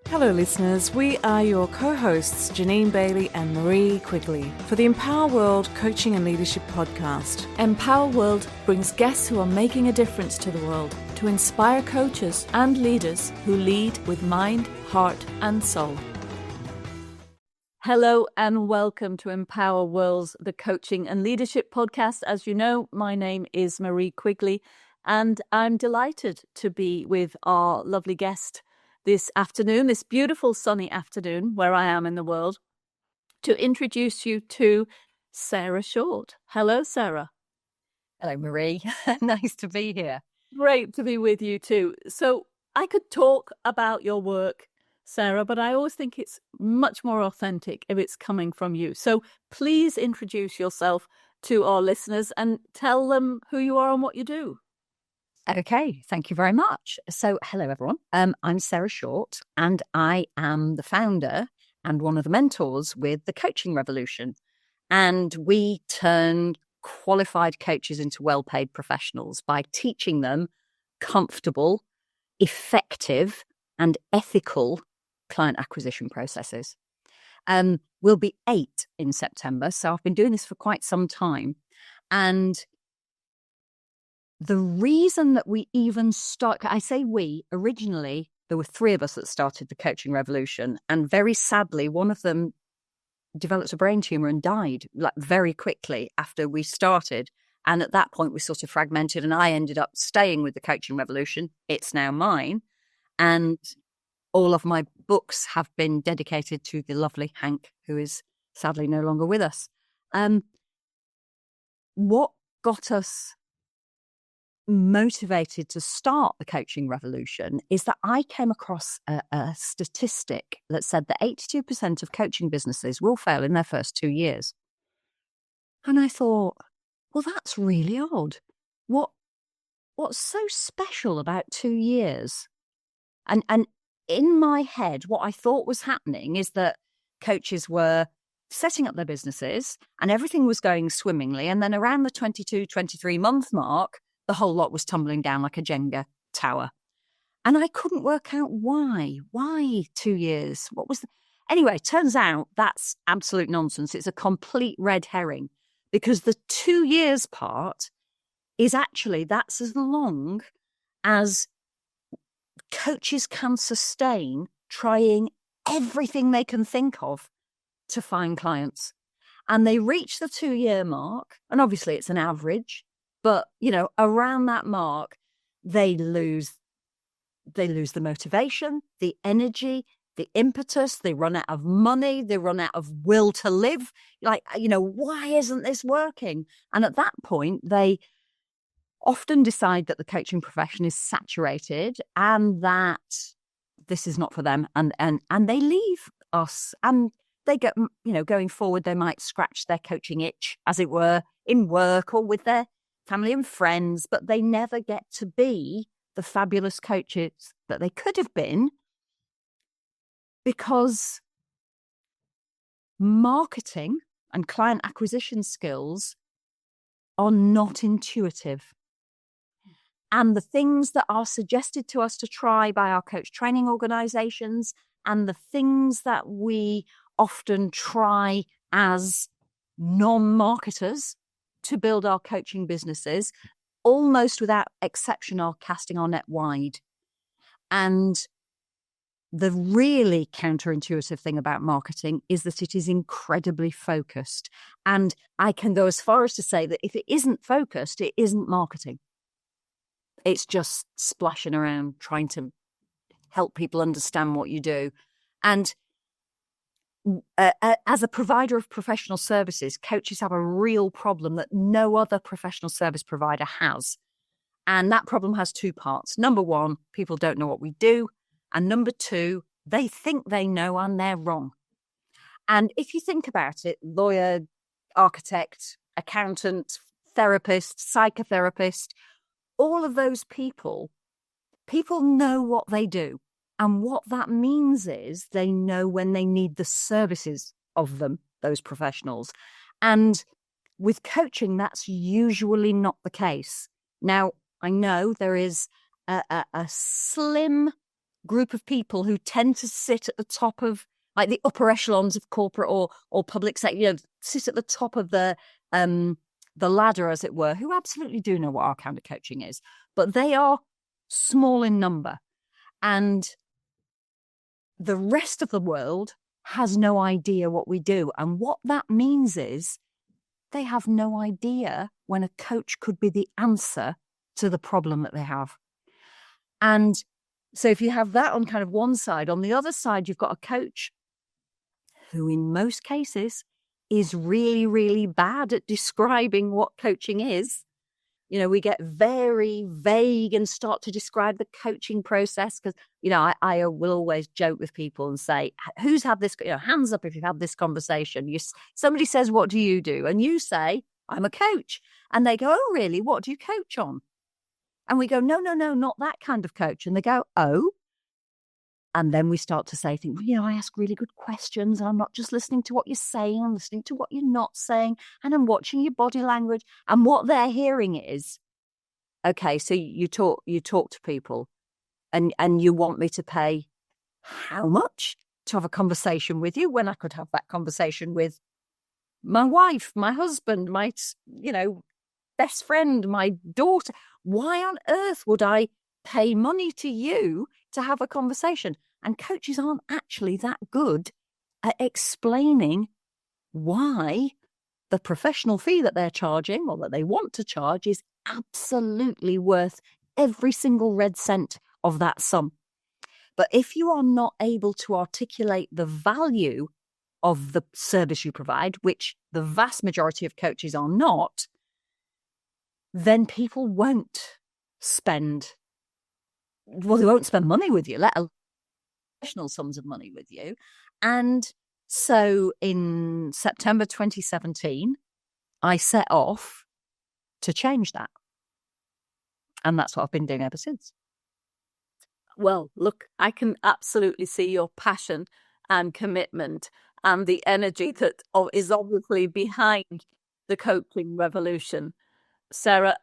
Hello, listeners. We are your co-hosts, Janine Bailey and Marie Quigley, for the Empower World Coaching and Leadership Podcast. Empower World brings guests who are making a difference to the world to inspire coaches and leaders who lead with mind, heart, and soul. Hello and welcome to Empower World's The Coaching and Leadership Podcast. As you know, my name is Marie Quigley, and I'm delighted to be with our lovely guest this afternoon, this beautiful sunny afternoon where I am in the world, to introduce you to Sarah Short. Hello, Sarah. Hello, Marie. Nice to be here. Great to be with you too. So I could talk about your work, Sarah, but I always think it's much more authentic if it's coming from you. So please introduce yourself to our listeners and tell them who you are and what you do. Okay, thank you very much. So, hello, everyone. I'm Sarah Short, and I am the founder and one of the mentors with the Coaching Revolution. And we turn qualified coaches into well-paid professionals by teaching them comfortable, effective, and ethical client acquisition processes. We'll be 8 in September, so I've been doing this for quite some time. And the reason that we even I say we, originally, there were 3 of us that started the Coaching Revolution. And very sadly, one of them developed a brain tumor and died very quickly after we started. And at that point, we sort of fragmented, and I ended up staying with the Coaching Revolution. It's now mine. And all of my books have been dedicated to the lovely Hank, who is sadly no longer with us. What got us motivated to start the Coaching Revolution is that I came across a statistic that said that 82% of coaching businesses will fail in their first 2 years. And I thought, well, that's really odd. What's so special about 2 years? And in my head, what I thought was happening is that coaches were setting up their businesses and everything was going swimmingly. And then around the 22, 23 month mark, the whole lot was tumbling down like a Jenga tower. And I couldn't work out why. Why 2 years? What was Anyway, turns out that's absolute nonsense. It's a complete red herring, because the 2 years part is actually, that's as long as coaches can sustain trying everything they can think of to find clients. And they reach the 2 year mark, and obviously it's an average, but, around that mark, they lose the motivation, the energy, the impetus. They run out of money. They run out of will to live. Why isn't this working? And at that point, they often decide that the coaching profession is saturated and that this is not for them. And they leave us. And they get, going forward, they might scratch their coaching itch, as it were, in work or with their family and friends, but they never get to be the fabulous coaches that they could have been, because marketing and client acquisition skills are not intuitive. And the things that are suggested to us to try by our coach training organizations, and the things that we often try as non-marketers to build our coaching businesses, almost without exception, are casting our net wide. And the really counterintuitive thing about marketing is that it is incredibly focused. And I can go as far as to say that if it isn't focused, it isn't marketing. It's just splashing around trying to help people understand what you do. And as a provider of professional services, coaches have a real problem that no other professional service provider has. And that problem has 2 parts. Number 1, people don't know what we do. And number 2, they think they know and they're wrong. And if you think about it, lawyer, architect, accountant, therapist, psychotherapist, all of those people know what they do. And what that means is they know when they need the services of them, those professionals. And with coaching, that's usually not the case. Now, I know there is a slim group of people who tend to sit at the top of like the upper echelons of corporate or public sector, you know, sit at the top of the ladder, as it were, who absolutely do know what our kind of coaching is, but they are small in number. And the rest of the world has no idea what we do. And what that means is they have no idea when a coach could be the answer to the problem that they have. And so if you have that on kind of one side, on the other side, you've got a coach who in most cases is really, really bad at describing what coaching is. You know, we get very vague and start to describe the coaching process because, you know, I will always joke with people and say, who's had this, you know, hands up if you've had this conversation. Somebody says, what do you do? And you say, I'm a coach. And they go, oh, really? What do you coach on? And we go, no, not that kind of coach. And they go, oh. And then we start to say things, you know, I ask really good questions. And I'm not just listening to what you're saying. I'm listening to what you're not saying. And I'm watching your body language. And what they're hearing is, okay, so you talk to people and you want me to pay how much to have a conversation with you when I could have that conversation with my wife, my husband, my, you know, best friend, my daughter. Why on earth would I pay money to you to have a conversation? And coaches aren't actually that good at explaining why the professional fee that they're charging or that they want to charge is absolutely worth every single red cent of that sum. But if you are not able to articulate the value of the service you provide, which the vast majority of coaches are not, then people won't spend money with you, let alone professional sums of money with you. And so in September 2017, I set off to change that. And that's what I've been doing ever since. Well, look, I can absolutely see your passion and commitment and the energy that is obviously behind the coaching revolution. Sarah,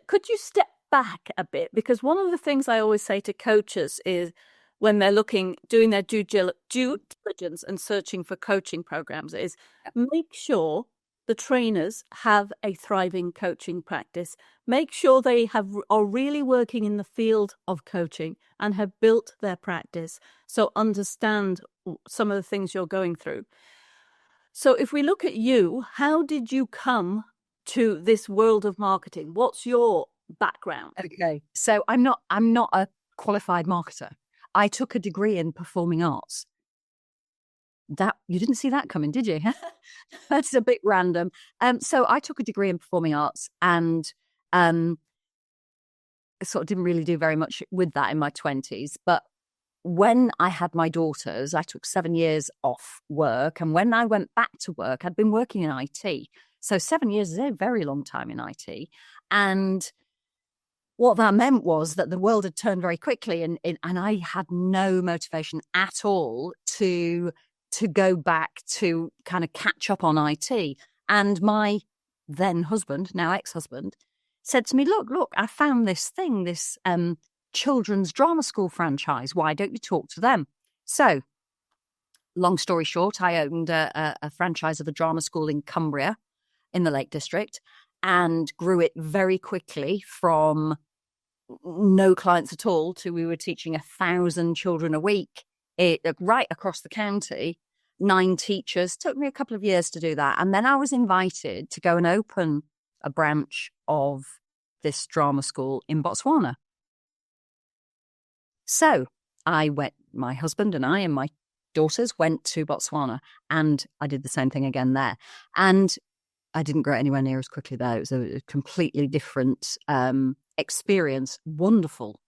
could you step back a bit? Because one of the things I always say to coaches is when they're doing their due diligence and searching for coaching programs is make sure the trainers have a thriving coaching practice. Make sure they are really working in the field of coaching and have built their practice. So understand some of the things you're going through. So if we look at you, how did you come to this world of marketing? What's your background? Okay, so I'm not a qualified marketer. I took a degree in performing arts. That you didn't see that coming, did you? That's a bit random. So I took a degree in performing arts and sort of didn't really do very much with that in my 20s. But when I had my daughters, I took 7 years off work. And when I went back to work, I'd been working in IT. So 7 years is a very long time in IT. And what that meant was that the world had turned very quickly and I had no motivation at all to go back to kind of catch up on IT. And my then husband, now ex-husband, said to me, look, I found this thing, this children's drama school franchise. Why don't you talk to them? So long story short, I opened a franchise of a drama school in Cumbria in the Lake District and grew it very quickly from no clients at all to we were teaching 1,000 children a week right across the county, 9 teachers. Took me a couple of years to do that. And then I was invited to go and open a branch of this drama school in Botswana. So I went, my husband and I and my daughters went to Botswana and I did the same thing again there. And I didn't grow anywhere near as quickly there. It was a completely different experience. Wonderful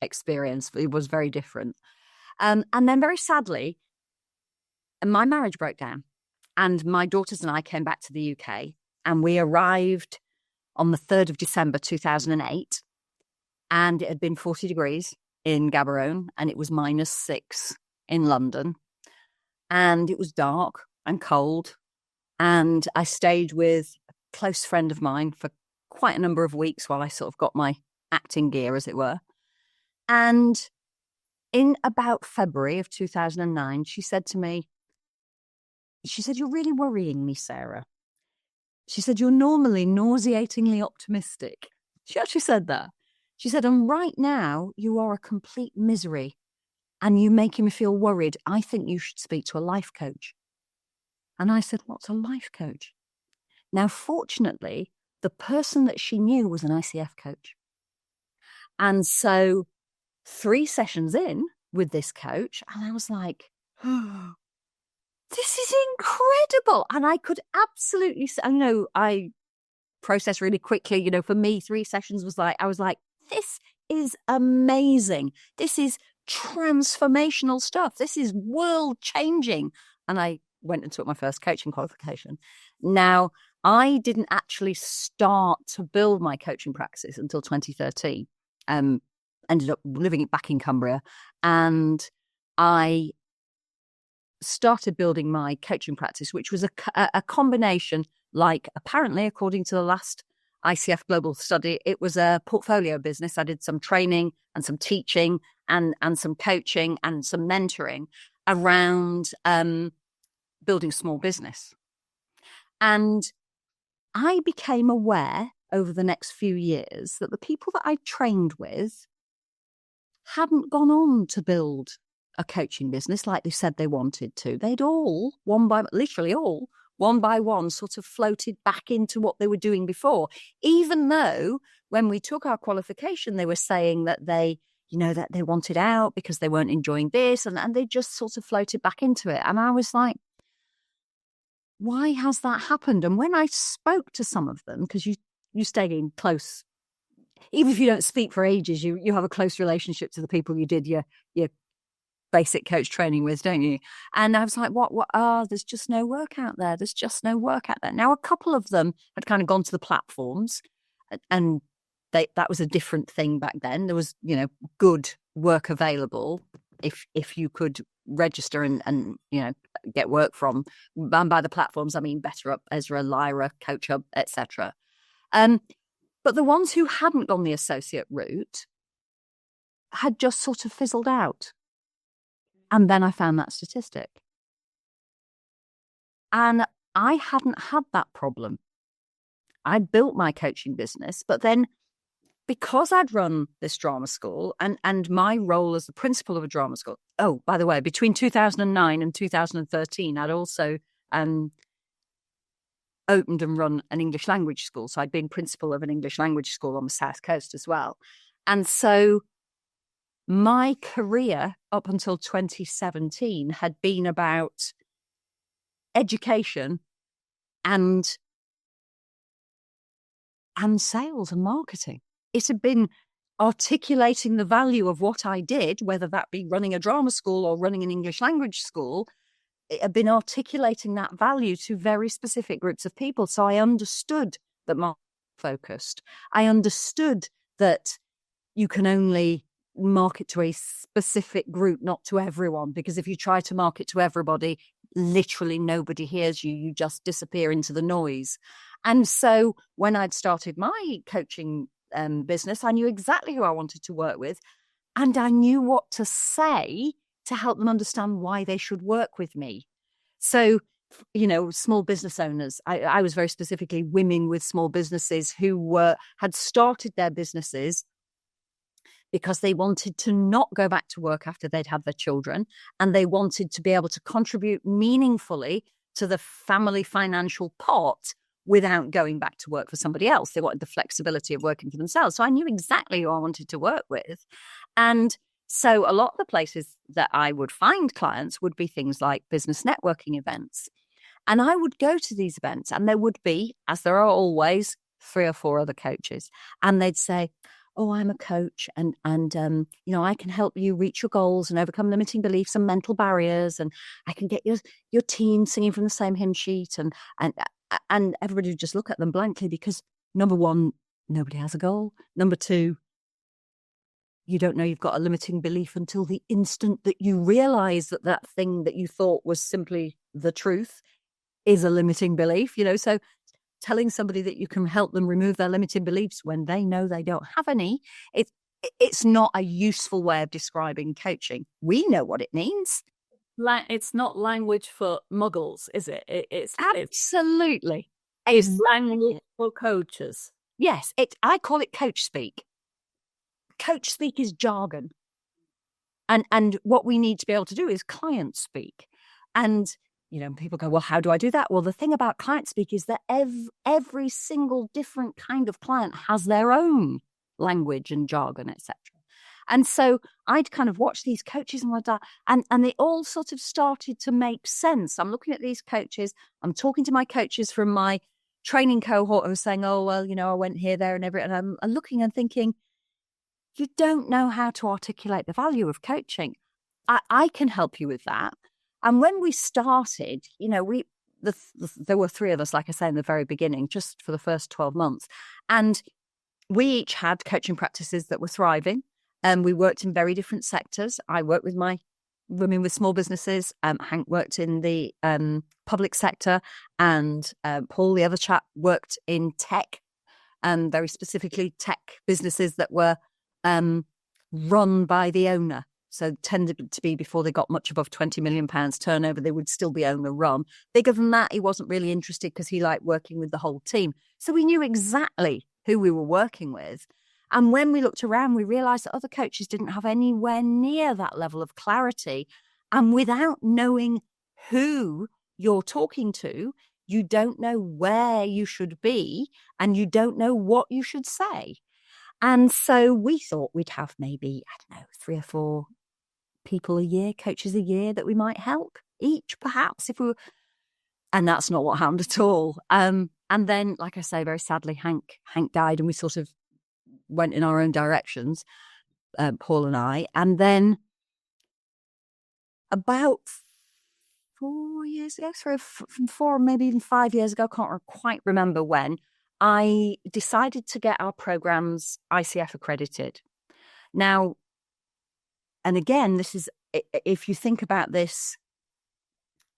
experience. It was very different. And then very sadly, my marriage broke down and my daughters and I came back to the UK and we arrived on the 3rd of December 2008 and it had been 40 degrees in Gaborone and it was -6 in London and it was dark and cold. And I stayed with a close friend of mine for quite a number of weeks while I sort of got my acting gear, as it were. And in about February of 2009, she said to me, "You're really worrying me, Sarah." She said, "You're normally nauseatingly optimistic." She actually said that. She said, "And right now you are a complete misery and you making me feel worried. I think you should speak to a life coach." And I said, "What's a life coach?" Now, fortunately, the person that she knew was an ICF coach. And so 3 sessions in with this coach, and I was like, oh, this is incredible. And I could absolutely, I know I process really quickly. For me, 3 sessions was like, I was like, this is amazing. This is transformational stuff. This is world changing. And I went and took my first coaching qualification. Now, I didn't actually start to build my coaching practice until 2013. Ended up living back in Cumbria, and I started building my coaching practice, which was a combination, like apparently, according to the last ICF Global study, it was a portfolio business. I did some training and some teaching and some coaching and some mentoring around building small business. And I became aware over the next few years that the people that I trained with hadn't gone on to build a coaching business like they said they wanted to. They'd all, literally all, one by one, sort of floated back into what they were doing before, even though when we took our qualification, they were saying that they wanted out because they weren't enjoying this, and they just sort of floated back into it. And I was like, why has that happened? And when I spoke to some of them, because you stay in close, even if you don't speak for ages, you have a close relationship to the people you did your basic coach training with, don't you? And I was like, what, there's just no work out there. There's just no work out there. Now, a couple of them had kind of gone to the platforms, and that was a different thing back then. There was, good work available if you could register and get work from. And by the platforms, I mean BetterUp, Ezra, Lyra, Coach Hub, etc. But the ones who hadn't gone the associate route had just sort of fizzled out. And then I found that statistic. And I hadn't had that problem. I built my coaching business, but then because I'd run this drama school and my role as the principal of a drama school. Oh, by the way, between 2009 and 2013, I'd also opened and run an English language school. So I'd been principal of an English language school on the South Coast as well. And so my career up until 2017 had been about education and sales and marketing. It had been articulating the value of what I did, whether that be running a drama school or running an English language school. It had been articulating that value to very specific groups of people. So I understood that market focused. I understood that you can only market to a specific group, not to everyone, because if you try to market to everybody, literally nobody hears you. You just disappear into the noise. And so when I'd started my coaching business, I knew exactly who I wanted to work with, and I knew what to say to help them understand why they should work with me. So, small business owners, I was very specifically women with small businesses who had started their businesses because they wanted to not go back to work after they'd had their children, and they wanted to be able to contribute meaningfully to the family financial pot without going back to work for somebody else. They wanted the flexibility of working for themselves. So I knew exactly who I wanted to work with. And so a lot of the places that I would find clients would be things like business networking events. And I would go to these events, and there would be, as there are always, 3 or 4 other coaches. And they'd say, "Oh, I'm a coach, and I can help you reach your goals and overcome limiting beliefs and mental barriers, and I can get your team singing from the same hymn sheet." And everybody would just look at them blankly because, number one, nobody has a goal. Number two, you don't know you've got a limiting belief until the instant that you realize that thing that you thought was simply the truth is a limiting belief. So telling somebody that you can help them remove their limiting beliefs when they know they don't have any, It's not a useful way of describing coaching. We know what it means. It's not language for muggles, is it? It's Absolutely. it's language for coaches. Yes, I call it coach speak. Coach speak is jargon. And what we need to be able to do is client speak. And, people go, well, how do I do that? Well, the thing about client speak is that every single different kind of client has their own language and jargon, etc. And so I'd kind of watch these coaches and like that, and they all sort of started to make sense. I'm looking at these coaches, I'm talking to my coaches from my training cohort who are saying, oh, well, I went here, there, and everywhere. And I'm looking and thinking, you don't know how to articulate the value of coaching. I can help you with that. And when we started, there were three of us, like I say, in the very beginning, just for the first 12 months. And we each had coaching practices that were thriving. And we worked in very different sectors. I worked with my women with small businesses. Hank worked in the public sector. And Paul, the other chap, worked in tech, very specifically tech businesses that were run by the owner. So tended to be, before they got much above £20 million turnover, they would still be owner run. Bigger than that, he wasn't really interested because he liked working with the whole team. So we knew exactly who we were working with. And when we looked around, we realized that other coaches didn't have anywhere near that level of clarity. And without knowing who you're talking to, you don't know where you should be and you don't know what you should say. And so we thought we'd have maybe, 3 or 4 people a year, coaches a year that we might help each, perhaps, if we were. And that's not what happened at all. And then, like I say, very sadly, Hank died, and we sort of went in our own directions, Paul and I. And then about 4 years ago, from 4, maybe even 5 years ago, can't quite remember when, I decided to get our programs ICF accredited. Now, and again, this is, if you think about this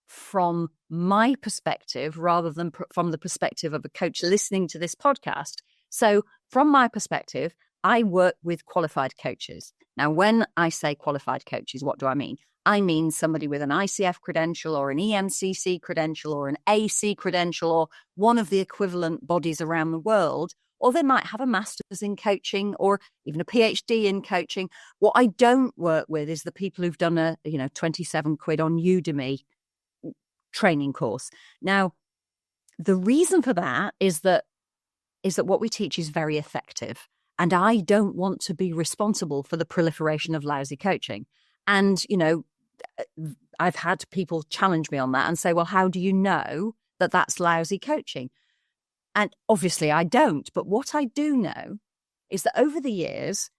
from my perspective, rather than from the perspective of a coach listening to this podcast. So from my perspective, I work with qualified coaches. Now, when I say qualified coaches, what do I mean? I mean somebody with an ICF credential or an EMCC credential or an AC credential or one of the equivalent bodies around the world, or they might have a master's in coaching or even a PhD in coaching. What I don't work with is the people who've done a 27 quid on Udemy training course. Now, the reason for that is that what we teach is very effective. And I don't want to be responsible for the proliferation of lousy coaching. And, I've had people challenge me on that and say, well, how do you know that that's lousy coaching? And obviously I don't. But what I do know is that over the years,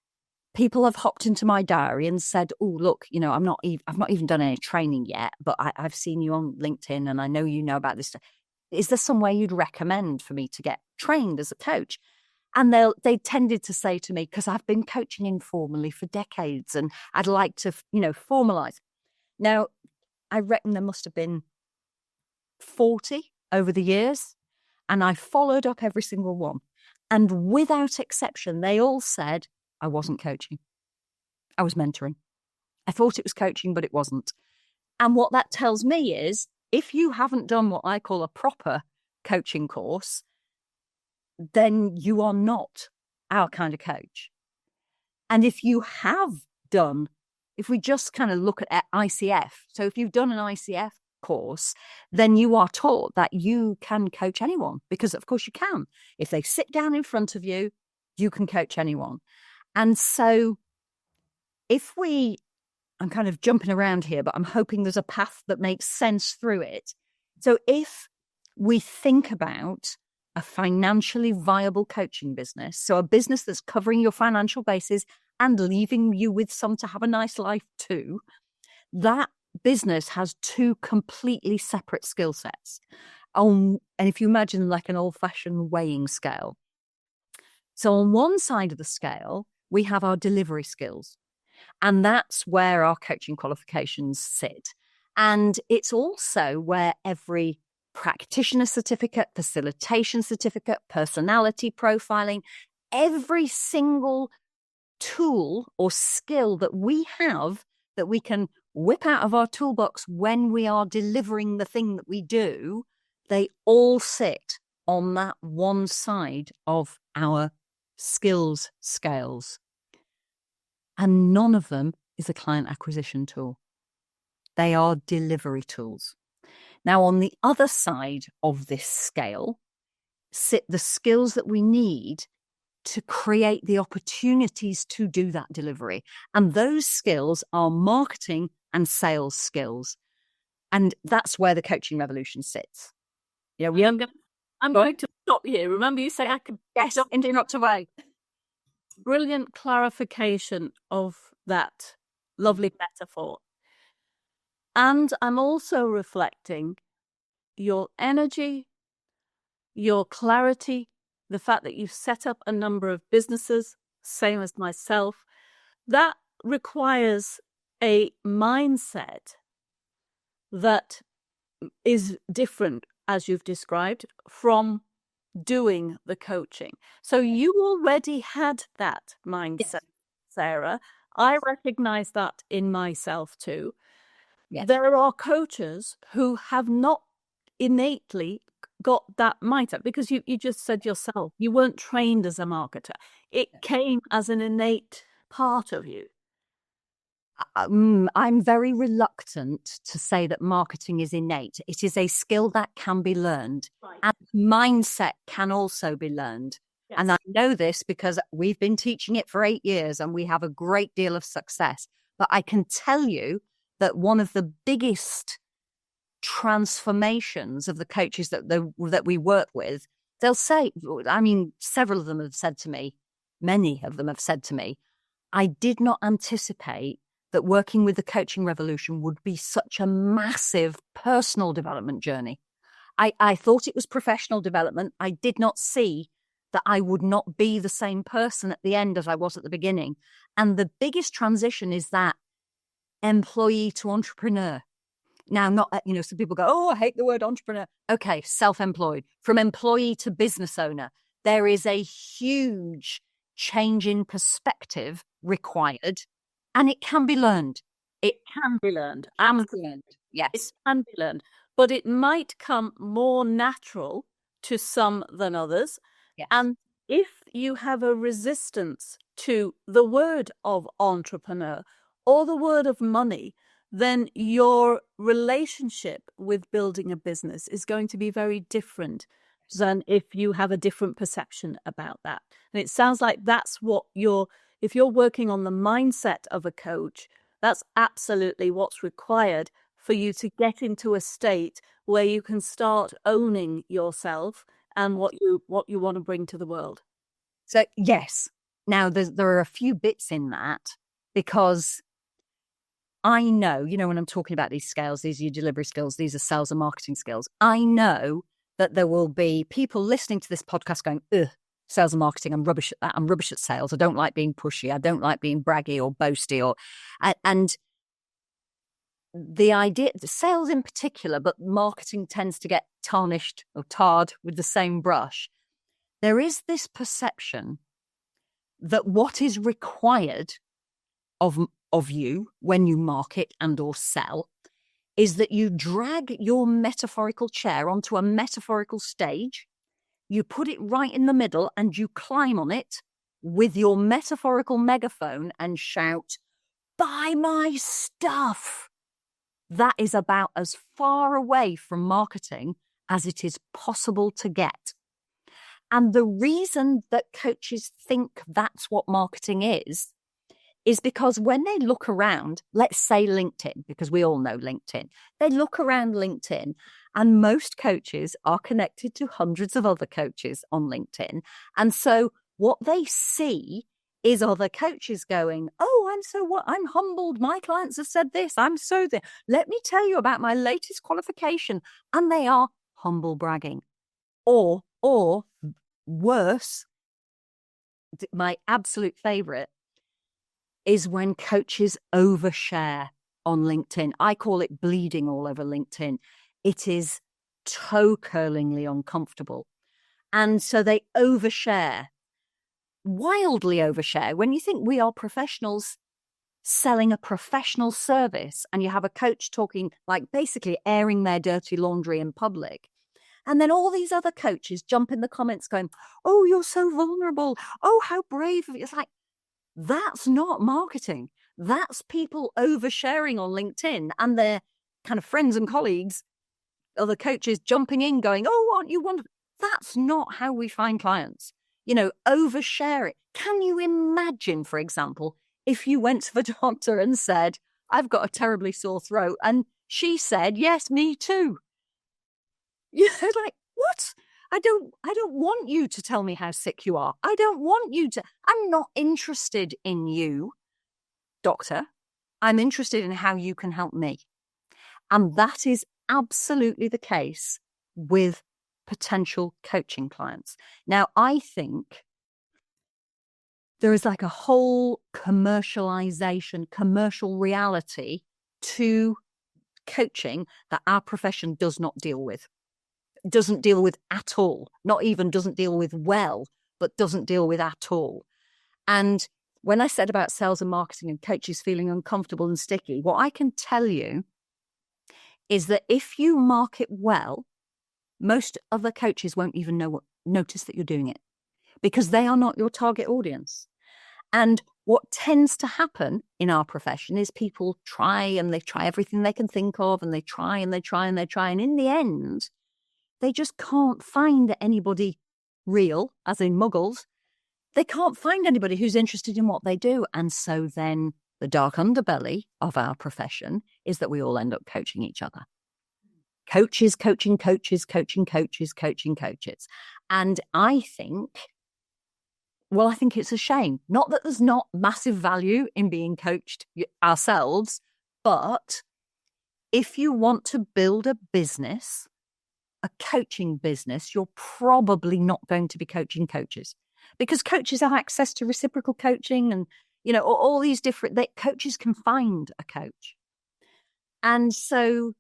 people have hopped into my diary and said, oh, look, I've not even done any training yet, but I've seen you on LinkedIn and I know you know about this stuff. Is there some way you'd recommend for me to get trained as a coach? And they tended to say to me, because I've been coaching informally for decades and I'd like to, formalize. Now, I reckon there must have been 40 over the years, and I followed up every single one. And without exception, they all said, I wasn't coaching. I was mentoring. I thought it was coaching, but it wasn't. And what that tells me is, if you haven't done what I call a proper coaching course, then you are not our kind of coach. And if you have done, if we just kind of look at ICF, so if you've done an ICF course, then you are taught that you can coach anyone, because of course you can. If they sit down in front of you, you can coach anyone. And so I'm kind of jumping around here, but I'm hoping there's a path that makes sense through it. So if we think about a financially viable coaching business, so a business that's covering your financial bases and leaving you with some to have a nice life too, that business has 2 completely separate skill sets. And if you imagine like an old-fashioned weighing scale. So on one side of the scale, we have our delivery skills. And that's where our coaching qualifications sit. And it's also where every practitioner certificate, facilitation certificate, personality profiling, every single tool or skill that we have that we can whip out of our toolbox when we are delivering the thing that we do, they all sit on that one side of our skills scales. And none of them is a client acquisition tool. They are delivery tools. Now, on the other side of this scale sit the skills that we need to create the opportunities to do that delivery. And those skills are marketing and sales skills. And that's where the coaching revolution sits. You know, I'm going to stop here. Remember, you say I could. Yes, interrupt away. Brilliant clarification of that lovely metaphor. And I'm also reflecting your energy, your clarity, the fact that you've set up a number of businesses, same as myself. That requires a mindset that is different, as you've described, from doing the coaching. So you already had that mindset, yes, Sarah. I recognize that in myself too. Yes. There are coaches who have not innately got that mindset, because you just said yourself, you weren't trained as a marketer. It came as an innate part of you. I'm very reluctant to say that marketing is innate. It is a skill that can be learned. Right. And mindset can also be learned. Yes. And I know this because we've been teaching it for 8 years and we have a great deal of success. But I can tell you that one of the biggest transformations of the coaches that we work with, they'll say, I mean, several of them have said to me, many of them have said to me, I did not anticipate that working with the coaching revolution would be such a massive personal development journey. I thought it was professional development. I did not see that I would not be the same person at the end as I was at the beginning. And the biggest transition is that employee to entrepreneur. Now, not, some people go, oh, I hate the word entrepreneur. Okay, self-employed. From employee to business owner, there is a huge change in perspective required. And it can be learned. It can be learned. Yes. It can be learned. But it might come more natural to some than others. Yes. And if you have a resistance to the word of entrepreneur or the word of money, then your relationship with building a business is going to be very different than if you have a different perception about that. And it sounds like that's what if you're working on the mindset of a coach, that's absolutely what's required for you to get into a state where you can start owning yourself and what you want to bring to the world. So, yes. Now, there are a few bits in that, because I know, when I'm talking about these scales, these are your delivery skills, these are sales and marketing skills. I know that there will be people listening to this podcast going, ugh, sales and marketing, I'm rubbish at that. I'm rubbish at sales. I don't like being pushy. I don't like being braggy or boasty. And the idea, sales in particular, but marketing tends to get tarnished or tarred with the same brush. There is this perception that what is required of you when you market and or sell is that you drag your metaphorical chair onto a metaphorical stage, you put it right in the middle and you climb on it with your metaphorical megaphone and shout, buy my stuff. That is about as far away from marketing as it is possible to get. And the reason that coaches think that's what marketing is because when they look around, let's say LinkedIn, because we all know LinkedIn, they look around LinkedIn and most coaches are connected to hundreds of other coaches on LinkedIn. And so what they see is other coaches going, oh, I'm humbled. My clients have said this. I'm so there. Let me tell you about my latest qualification. And they are humble bragging. Or worse, my absolute favorite is when coaches overshare on LinkedIn. I call it bleeding all over LinkedIn. It is toe-curlingly uncomfortable. And so they overshare. wildly overshare. When you think we are professionals selling a professional service and you have a coach talking, like basically airing their dirty laundry in public, and then all these other coaches jump in the comments going, oh, you're so vulnerable. Oh, how brave of you. It's like, that's not marketing. That's people oversharing on LinkedIn and their kind of friends and colleagues, other coaches jumping in going, oh, aren't you wonderful? That's not how we find clients. Overshare it. Can you imagine, for example, if you went to the doctor and said, I've got a terribly sore throat, and she said, yes, me too. You're like, what? I don't want you to tell me how sick you are. I don't want you to. I'm not interested in you, doctor. I'm interested in how you can help me. And that is absolutely the case with potential coaching clients. Now, I think there is like a whole commercialization, commercial reality to coaching that our profession does not deal with. Doesn't deal with at all. Not even doesn't deal with well, but doesn't deal with at all. And when I said about sales and marketing and coaches feeling uncomfortable and sticky, what I can tell you is that if you market well, most other coaches won't even notice that you're doing it because they are not your target audience. And what tends to happen in our profession is people try and they try everything they can think of, and they try and they try and they try. And in the end, they just can't find anybody real, as in muggles. They can't find anybody who's interested in what they do. And so then the dark underbelly of our profession is that we all end up coaching each other. Coaches, coaching coaches, coaching coaches, coaching coaches. And I think it's a shame. Not that there's not massive value in being coached ourselves, but if you want to build a business, a coaching business, you're probably not going to be coaching coaches, because coaches have access to reciprocal coaching and, all these different, coaches can find a coach. And so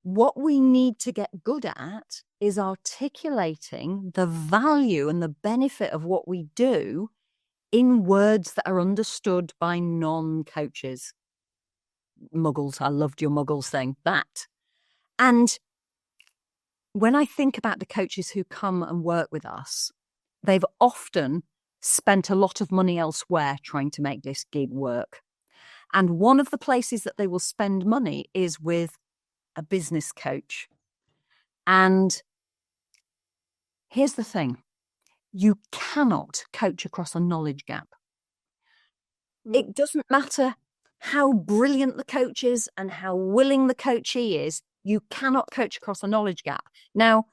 what we need to get good at is articulating the value and the benefit of what we do in words that are understood by non-coaches. Muggles, I loved your muggles thing, that. And when I think about the coaches who come and work with us, they've often spent a lot of money elsewhere trying to make this gig work. And one of the places that they will spend money is with a business coach. And here's the thing. You cannot coach across a knowledge gap. It doesn't matter how brilliant the coach is and how willing the coachee is. You cannot coach across a knowledge gap. Now,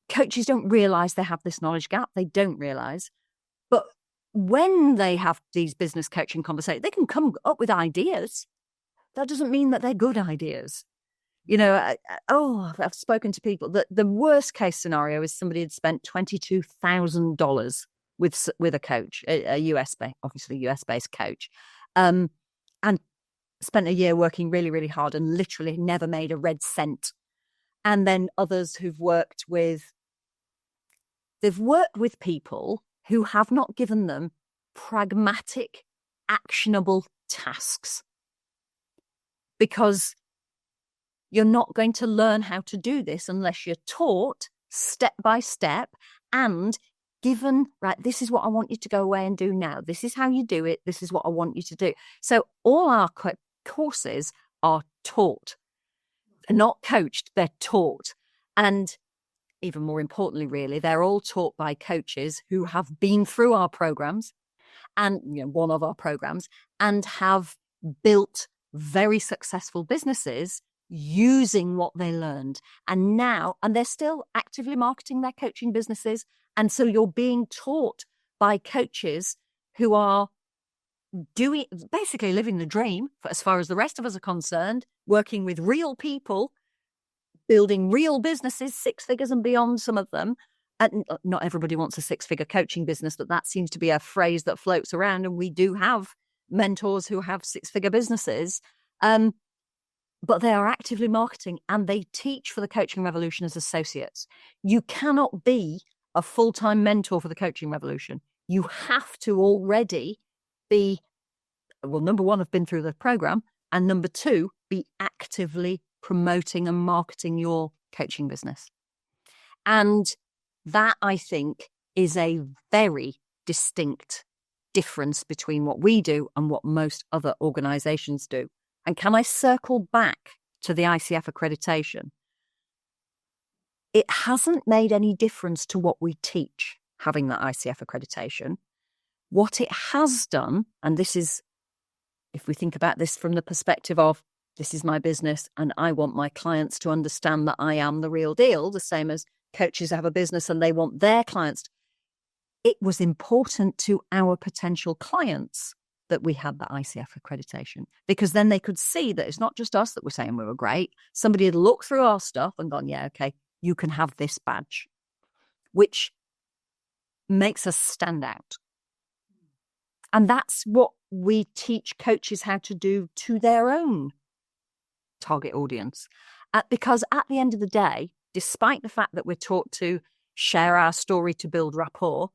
coaches don't realize they have this knowledge gap. They don't realize. But when they have these business coaching conversations, they can come up with ideas. That doesn't mean that they're good ideas. I've spoken to people that the worst case scenario is somebody had spent $22,000 with a coach, a US-based coach, and spent a year working really, really hard and literally never made a red cent. And then others they've worked with people who have not given them pragmatic, actionable tasks. Because you're not going to learn how to do this unless you're taught step by step and given, right, this is what I want you to go away and do now. This is how you do it. This is what I want you to do. So all our courses are taught. They're not coached, they're taught. And even more importantly, really, they're all taught by coaches who have been through our programs and one of our programs and have built very successful businesses using what they learned. And they're still actively marketing their coaching businesses. And so you're being taught by coaches who are basically living the dream, as far as the rest of us are concerned, working with real people, building real businesses, 6 figures and beyond, some of them. And not everybody wants a 6-figure coaching business, but that seems to be a phrase that floats around. And we do have mentors who have 6-figure businesses, but they are actively marketing and they teach for the Coaching Revolution as associates. You cannot be a full-time mentor for the coaching revolution, you have to already be, well, number one, have been through the program, and number two, be actively promoting and marketing your coaching business. And that, I think, is a very distinct difference between what we do and what most other organizations do. And can I circle back to the ICF accreditation? It hasn't made any difference to what we teach, having that ICF accreditation. What it has done, and this is, if we think about this from the perspective of, this is my business and I want my clients to understand that I am the real deal, the same as coaches have a business and they want their clients. It was important to our potential clients that we had the ICF accreditation, because then they could see that it's not just us that were saying we were great. Somebody had looked through our stuff and gone, yeah, okay, you can have this badge, which makes us stand out. And that's what we teach coaches how to do to their own target audience. Because at the end of the day, despite the fact that we're taught to share our story to build rapport,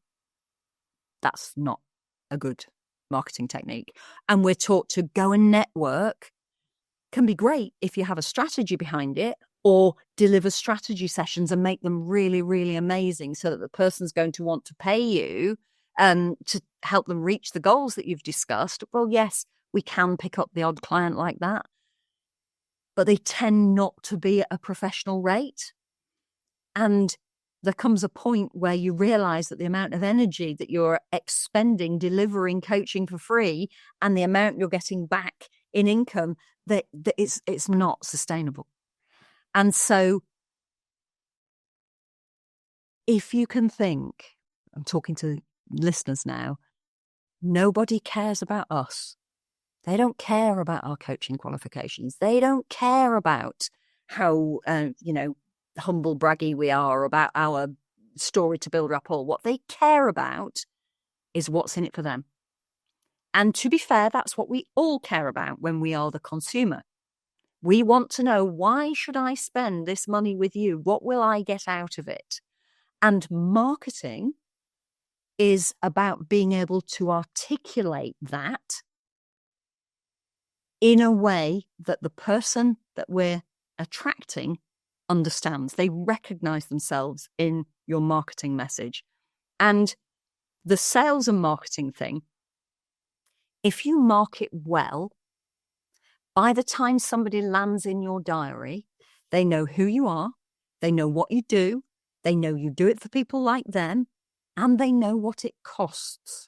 that's not a good marketing technique. And we're taught to go and network. Can be great if you have a strategy behind it, or deliver strategy sessions and make them really, really amazing so that the person's going to want to pay you to help them reach the goals that you've discussed. Well, yes, we can pick up the odd client like that, but they tend not to be at a professional rate. And there comes a point where you realize that the amount of energy that you're expending delivering coaching for free and the amount you're getting back in income, that it's not sustainable. And so if you can think, I'm talking to listeners now, nobody cares about us. They don't care about our coaching qualifications. They don't care about how, humble braggy we are, about our story to build rapport. What they care about is what's in it for them. And to be fair, that's what we all care about when we are the consumer. We want to know, why should I spend this money with you? What will I get out of it? And marketing is about being able to articulate that in a way that the person that we're attracting understands. They recognize themselves in your marketing message. And the sales and marketing thing, if you market well, by the time somebody lands in your diary, they know who you are, they know what you do, they know you do it for people like them, and they know what it costs.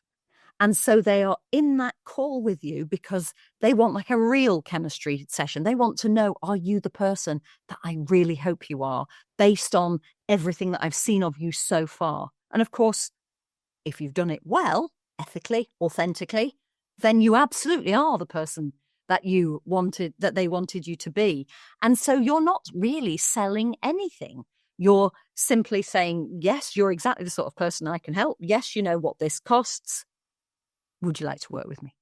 And so they are in that call with you because they want like a real chemistry session. They want to know, are you the person that I really hope you are, based on everything that I've seen of you so far? And of course, if you've done it well, ethically, authentically, then you absolutely are the person that they wanted you to be. And so you're not really selling anything. You're simply saying, yes, you're exactly the sort of person I can help. Yes, you know what this costs. Would you like to work with me?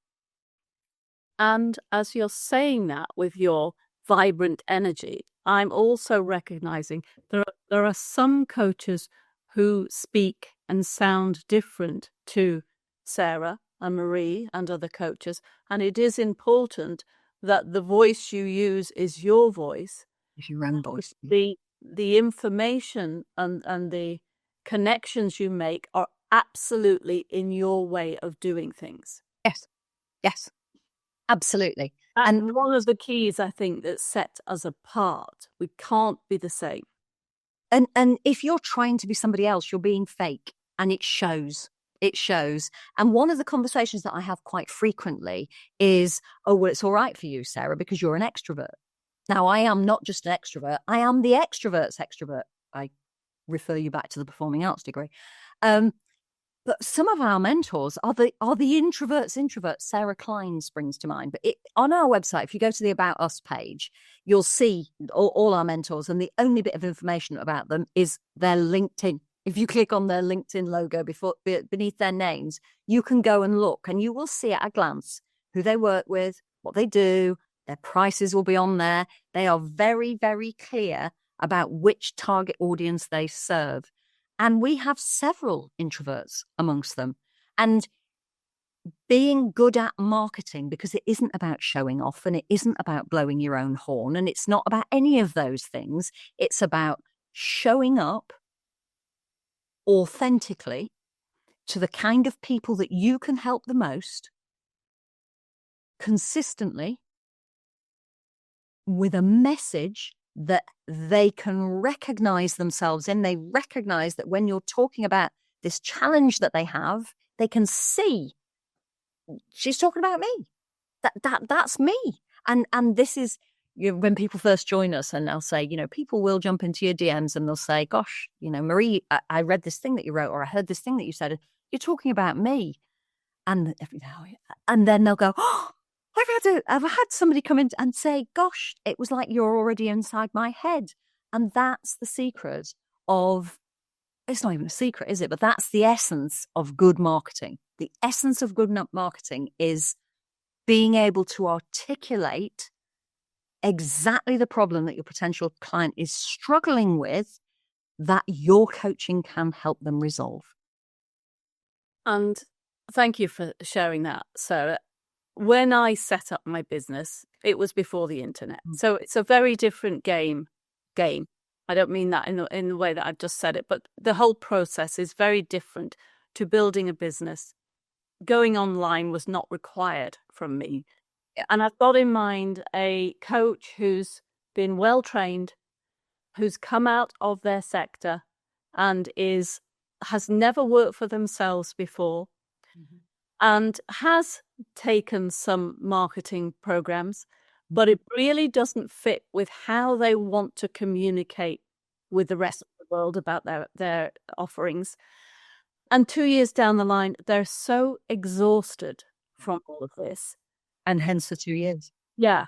And as you're saying that with your vibrant energy, I'm also recognizing there are some coaches who speak and sound different to Sarah and Marie and other coaches. And it is important that the voice you use is your voice. If your own voice. The information and the connections you make are absolutely in your way of doing things. Yes, absolutely. And one of the keys, I think, that set us apart. We can't be the same. And if you're trying to be somebody else, you're being fake, and it shows. It shows. And one of the conversations that I have quite frequently is, oh, well, it's all right for you, Sarah, because you're an extrovert. Now, I am not just an extrovert. I am the extrovert's extrovert. I refer you back to the performing arts degree. But some of our mentors are the introverts. Sarah Klein springs to mind. But on our website, if you go to the About Us page, you'll see all our mentors. And the only bit of information about them is their LinkedIn. If you click on their LinkedIn logo beneath their names, you can go and look, and you will see at a glance who they work with, what they do. Their prices will be on there. They are very, very clear about which target audience they serve. And we have several introverts amongst them. And being good at marketing, because it isn't about showing off and it isn't about blowing your own horn and it's not about any of those things. It's about showing up authentically to the kind of people that you can help the most, consistently, with a message that they can recognize themselves in. They recognize that when you're talking about this challenge that they have, they can see she's talking about me. That's me. And this is, when people first join us and they'll say, people will jump into your DMs and they'll say, gosh, Marie, I read this thing that you wrote, or I heard this thing that you said. You're talking about me. And then they'll go, oh, I've had somebody come in and say, gosh, it was like you're already inside my head. And that's the secret of, it's not even a secret, is it? But that's the essence of good marketing. The essence of good marketing is being able to articulate exactly the problem that your potential client is struggling with, that your coaching can help them resolve. And thank you for sharing that, Sarah. When I set up my business, it was before the internet. So it's a very different game. I don't mean that in the way that I've just said it, but the whole process is very different to building a business. Going online was not required from me. And I've got in mind a coach who's been well trained, who's come out of their sector and has never worked for themselves before, and has taken some marketing programs, but it really doesn't fit with how they want to communicate with the rest of the world about their offerings. And 2 years down the line, they're so exhausted from all of this. And hence the 2 years. Yeah,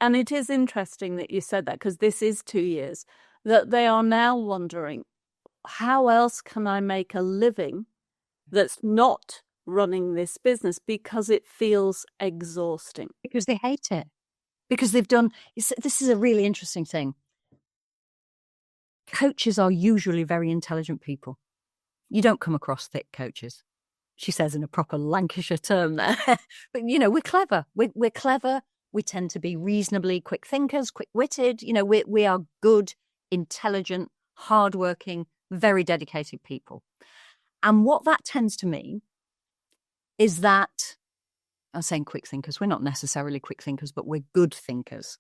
and it is interesting that you said that, because this is 2 years, that they are now wondering, how else can I make a living that's not running this business, because it feels exhausting. Because they hate it. Because they've done, this is a really interesting thing. Coaches are usually very intelligent people. You don't come across thick coaches, she says in a proper Lancashire term there. But, we're clever. We're clever. We tend to be reasonably quick thinkers, quick-witted. We are good, intelligent, hardworking, very dedicated people. And what that tends to mean is that, I'm saying quick thinkers, we're not necessarily quick thinkers, but we're good thinkers.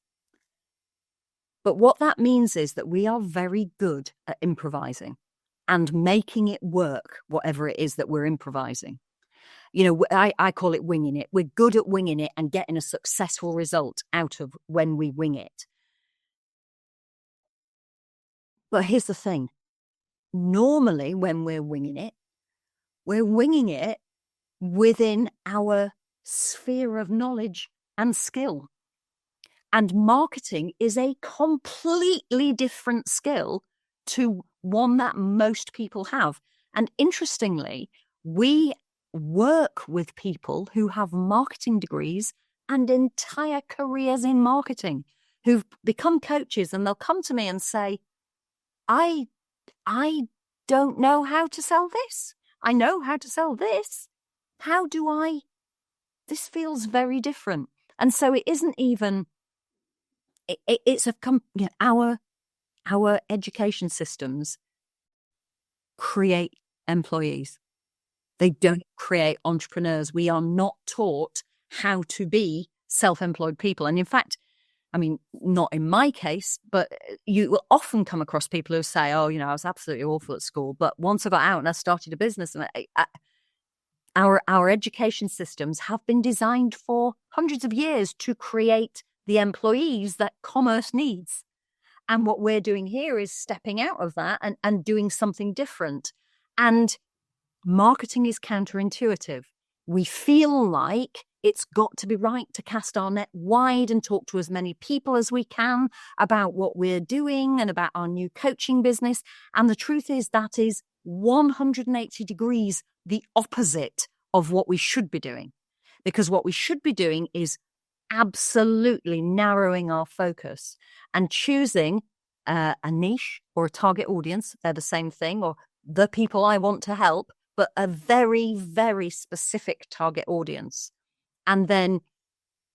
But what that means is that we are very good at improvising and making it work, whatever it is that we're improvising. I call it winging it. We're good at winging it and getting a successful result out of when we wing it. But here's the thing. Normally, when we're winging it within our sphere of knowledge and skill. And marketing is a completely different skill to one that most people have. And interestingly, we work with people who have marketing degrees and entire careers in marketing, who've become coaches, and they'll come to me and say, I don't know how to sell this. I know how to sell this. How do I? This feels very different. And so it isn't even, it's our education systems create employees. They don't create entrepreneurs. We are not taught how to be self-employed people. And in fact, not in my case, but you will often come across people who say, oh, I was absolutely awful at school, but once I got out and I started a business, and our education systems have been designed for hundreds of years to create the employees that commerce needs. And what we're doing here is stepping out of that and doing something different. And marketing is counterintuitive. We feel like it's got to be right to cast our net wide and talk to as many people as we can about what we're doing and about our new coaching business. And the truth is that is 180 degrees the opposite of what we should be doing. Because what we should be doing is absolutely narrowing our focus and choosing a niche or a target audience. They're the same thing, or the people I want to help, but a very, very specific target audience. And then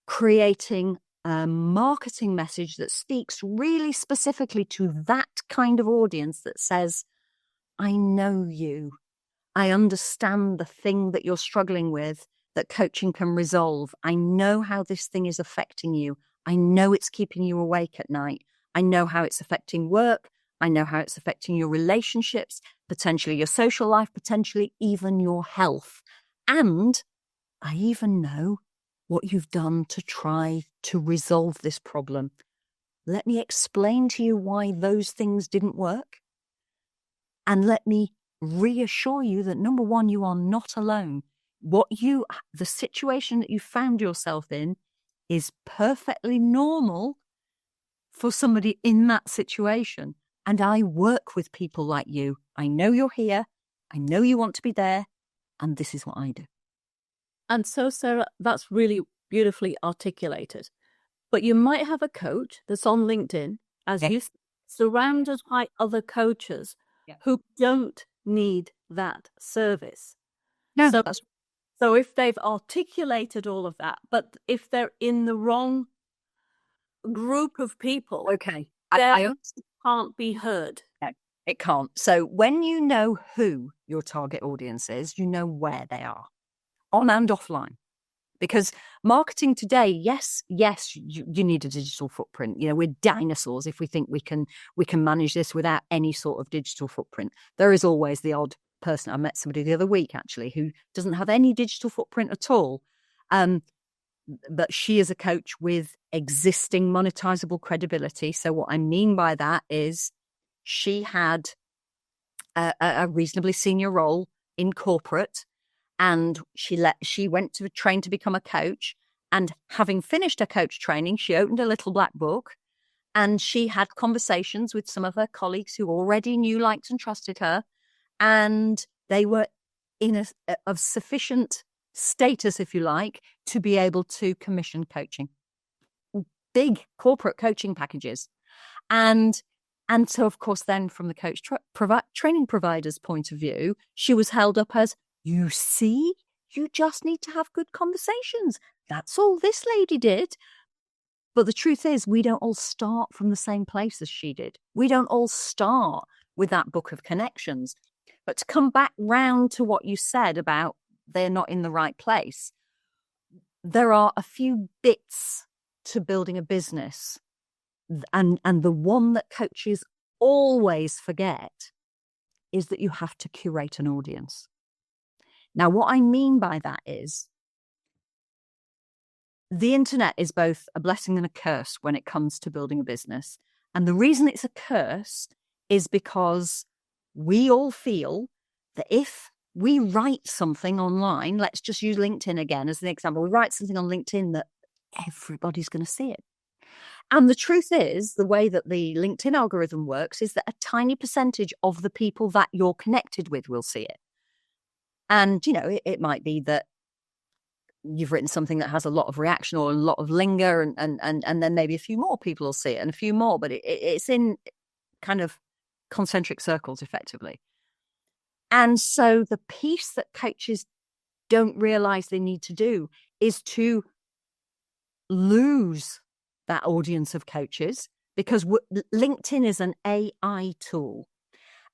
creating a marketing message that speaks really specifically to that kind of audience that says, I know you. I understand the thing that you're struggling with that coaching can resolve. I know how this thing is affecting you. I know it's keeping you awake at night. I know how it's affecting work. I know how it's affecting your relationships, potentially your social life, potentially even your health. And I even know what you've done to try to resolve this problem. Let me explain to you why those things didn't work. And let me reassure you that, number one, you are not alone. The situation that you found yourself in is perfectly normal for somebody in that situation. And I work with people like you. I know you're here. I know you want to be there. And this is what I do. And so, Sarah, that's really beautifully articulated. But you might have a coach that's on LinkedIn, as you surrounded by other coaches who don't need that service. No, so if they've articulated all of that, but if they're in the wrong group of people, okay, I can't be heard. No, it can't. So when you know who your target audience is, you know where they are, on and offline. Because marketing today, yes, you need a digital footprint. You know, we're dinosaurs if we think we can manage this without any sort of digital footprint. There is always the odd person. I met somebody the other week, actually, who doesn't have any digital footprint at all. But she is a coach with existing monetizable credibility. So what I mean by that is she had a reasonably senior role in corporate. And she went to train to become a coach. And having finished her coach training, she opened a little black book and she had conversations with some of her colleagues who already knew, liked, and trusted her. And they were of sufficient status, if you like, to be able to commission coaching. Big corporate coaching packages. And so, of course, then from the coach training provider's point of view, she was held up as, you see, you just need to have good conversations. That's all this lady did. But the truth is, we don't all start from the same place as she did. We don't all start with that book of connections. But to come back round to what you said about they're not in the right place, there are a few bits to building a business. And the one that coaches always forget is that you have to curate an audience. Now, what I mean by that is the internet is both a blessing and a curse when it comes to building a business. And the reason it's a curse is because we all feel that if we write something online, let's just use LinkedIn again as an example, we write something on LinkedIn that everybody's going to see it. And the truth is, the way that the LinkedIn algorithm works is that a tiny percentage of the people that you're connected with will see it. And, you know, it might be that you've written something that has a lot of reaction or a lot of linger, and then maybe a few more people will see it and a few more, but it's in kind of concentric circles effectively. And so the piece that coaches don't realize they need to do is to lose that audience of coaches, because LinkedIn is an AI tool.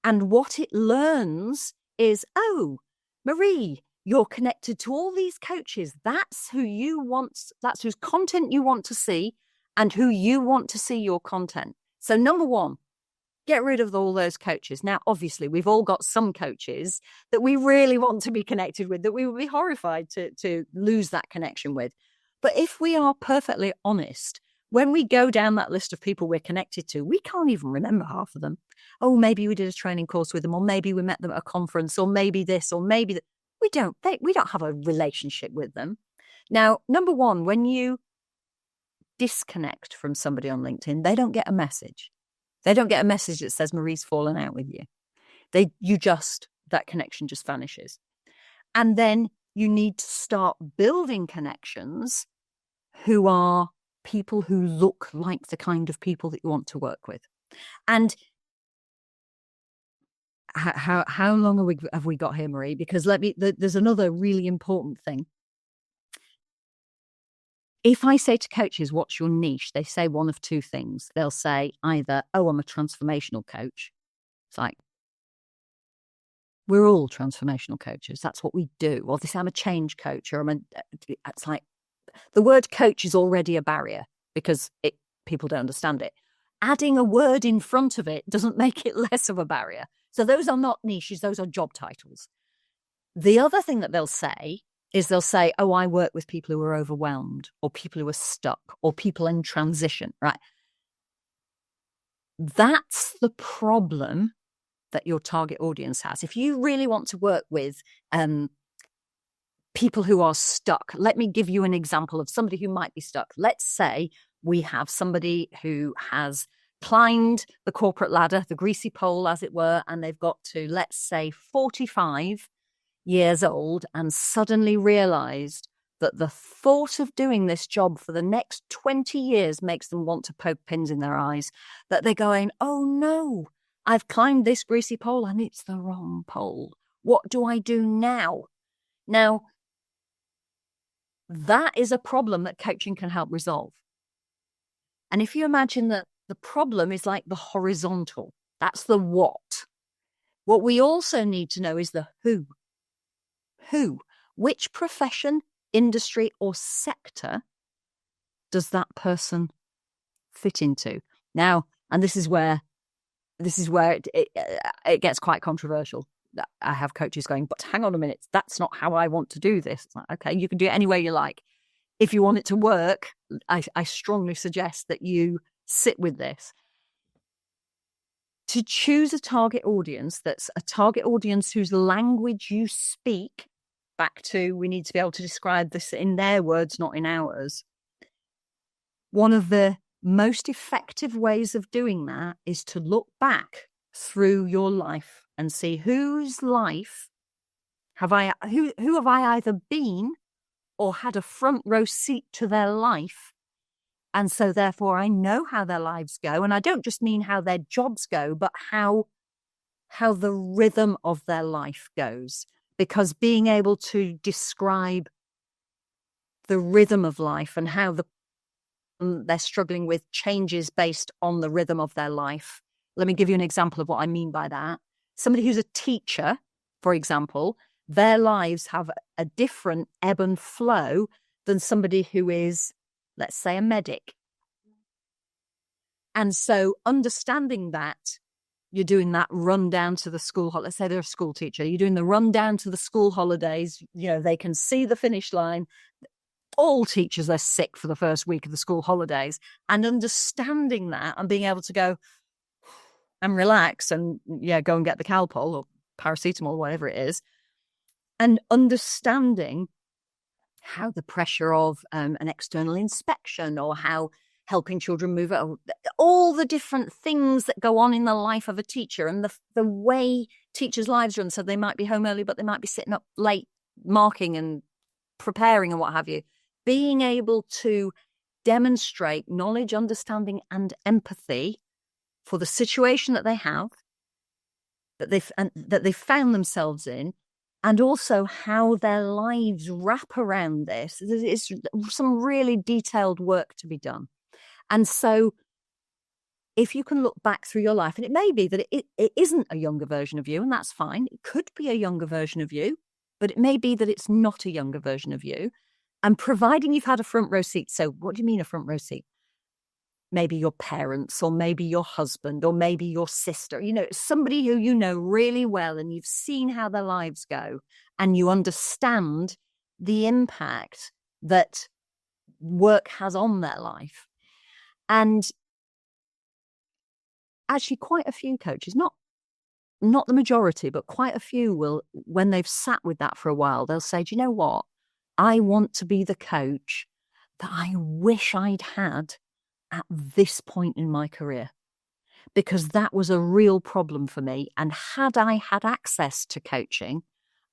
And what it learns is, oh, Marie, you're connected to all these coaches. That's whose content you want to see and who you want to see your content. So number one, get rid of all those coaches. Now, obviously, we've all got some coaches that we really want to be connected with, that we would be horrified to lose that connection with. But if we are perfectly honest, when we go down that list of people we're connected to, we can't even remember half of them. Oh, maybe we did a training course with them, or maybe we met them at a conference, or maybe this, or maybe that. We don't have a relationship with them. Now, number one, when you disconnect from somebody on LinkedIn, they don't get a message. They don't get a message that says Marie's fallen out with you. That connection just vanishes. And then you need to start building connections who are people who look like the kind of people that you want to work with. And how long have we got here, Marie? Because there's another really important thing. If I say to coaches, what's your niche? They say one of two things. They'll say either, oh, I'm a transformational coach. It's like, we're all transformational coaches. That's what we do. Or this, I'm a change coach, or it's like, the word coach is already a barrier because people don't understand it. Adding a word in front of it doesn't make it less of a barrier. So those are not niches, those are job titles. The other thing that they'll say is they'll say, oh, I work with people who are overwhelmed, or people who are stuck, or people in transition, right? That's the problem that your target audience has. If you really want to work with people who are stuck, let me give you an example of somebody who might be stuck. Let's say we have somebody who has climbed the corporate ladder, the greasy pole, as it were, and they've got to, let's say, 45 years old, and suddenly realized that the thought of doing this job for the next 20 years makes them want to poke pins in their eyes, that they're going, oh no, I've climbed this greasy pole and it's the wrong pole. What do I do now? Now, that is a problem that coaching can help resolve. And if you imagine that the problem is like the horizontal, that's the what. What we also need to know is the who. Who? Which profession, industry, or sector does that person fit into? Now, and this is where it gets quite controversial. I have coaches going, but hang on a minute, that's not how I want to do this. It's like, okay, you can do it any way you like. If you want it to work, I strongly suggest that you sit with this. To choose a target audience that's a target audience whose language you speak, back to, we need to be able to describe this in their words, not in ours. One of the most effective ways of doing that is to look back through your life and see whose life who have I either been or had a front row seat to their life. And so therefore I know how their lives go. And I don't just mean how their jobs go, but how the rhythm of their life goes. Because being able to describe the rhythm of life and how they're struggling with changes based on the rhythm of their life. Let me give you an example of what I mean by that. Somebody who's a teacher, for example, their lives have a different ebb and flow than somebody who is, let's say, a medic. And so understanding that, you're doing that run down to the school. Let's say they're a school teacher. You're doing the run down to the school holidays. You know, they can see the finish line. All teachers are sick for the first week of the school holidays, and understanding that and being able to go and relax and go and get the Calpol or paracetamol, whatever it is, and understanding how the pressure of an external inspection or how helping children move it, all the different things that go on in the life of a teacher and the way teachers' lives run. So they might be home early, but they might be sitting up late marking and preparing and what have you. Being able to demonstrate knowledge, understanding, and empathy for the situation that they have, that they've found themselves in, and also how their lives wrap around this. It's some really detailed work to be done. And so if you can look back through your life, and it may be that it isn't a younger version of you, and that's fine. It could be a younger version of you, but it may be that it's not a younger version of you. And providing you've had a front row seat. So what do you mean a front row seat? Maybe your parents, or maybe your husband, or maybe your sister, somebody who you know really well, and you've seen how their lives go, and you understand the impact that work has on their life. And actually quite a few coaches, not the majority, but quite a few will, when they've sat with that for a while, they'll say, do you know what? I want to be the coach that I wish I'd had at this point in my career, because that was a real problem for me. And had I had access to coaching,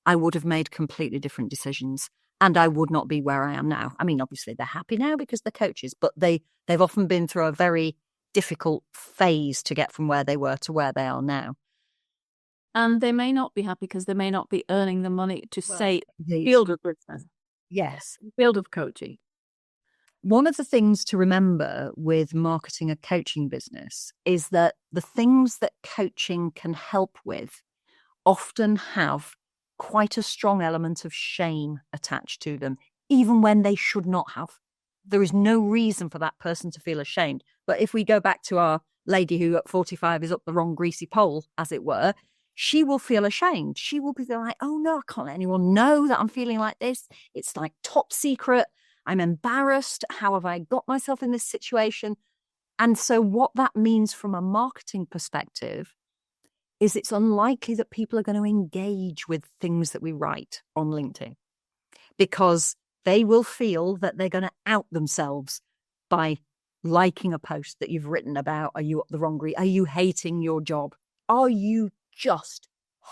I would have made completely different decisions, and I would not be where I am now. I mean, obviously they're happy now because they're coaches, but they've often been through a very difficult phase to get from where they were to where they are now. And they may not be happy because they may not be earning the money to say field of business. Yes. Field of coaching. One of the things to remember with marketing a coaching business is that the things that coaching can help with often have quite a strong element of shame attached to them, even when they should not have. There is no reason for that person to feel ashamed. But if we go back to our lady who at 45 is up the wrong greasy pole, as it were, she will feel ashamed. She will be like, oh no, I can't let anyone know that I'm feeling like this. It's like top secret. I'm embarrassed. How have I got myself in this situation? And so what that means from a marketing perspective is it's unlikely that people are going to engage with things that we write on LinkedIn, because they will feel that they're going to out themselves by liking a post that you've written about, are you up the wrong greasy? Are you hating your job? Are you just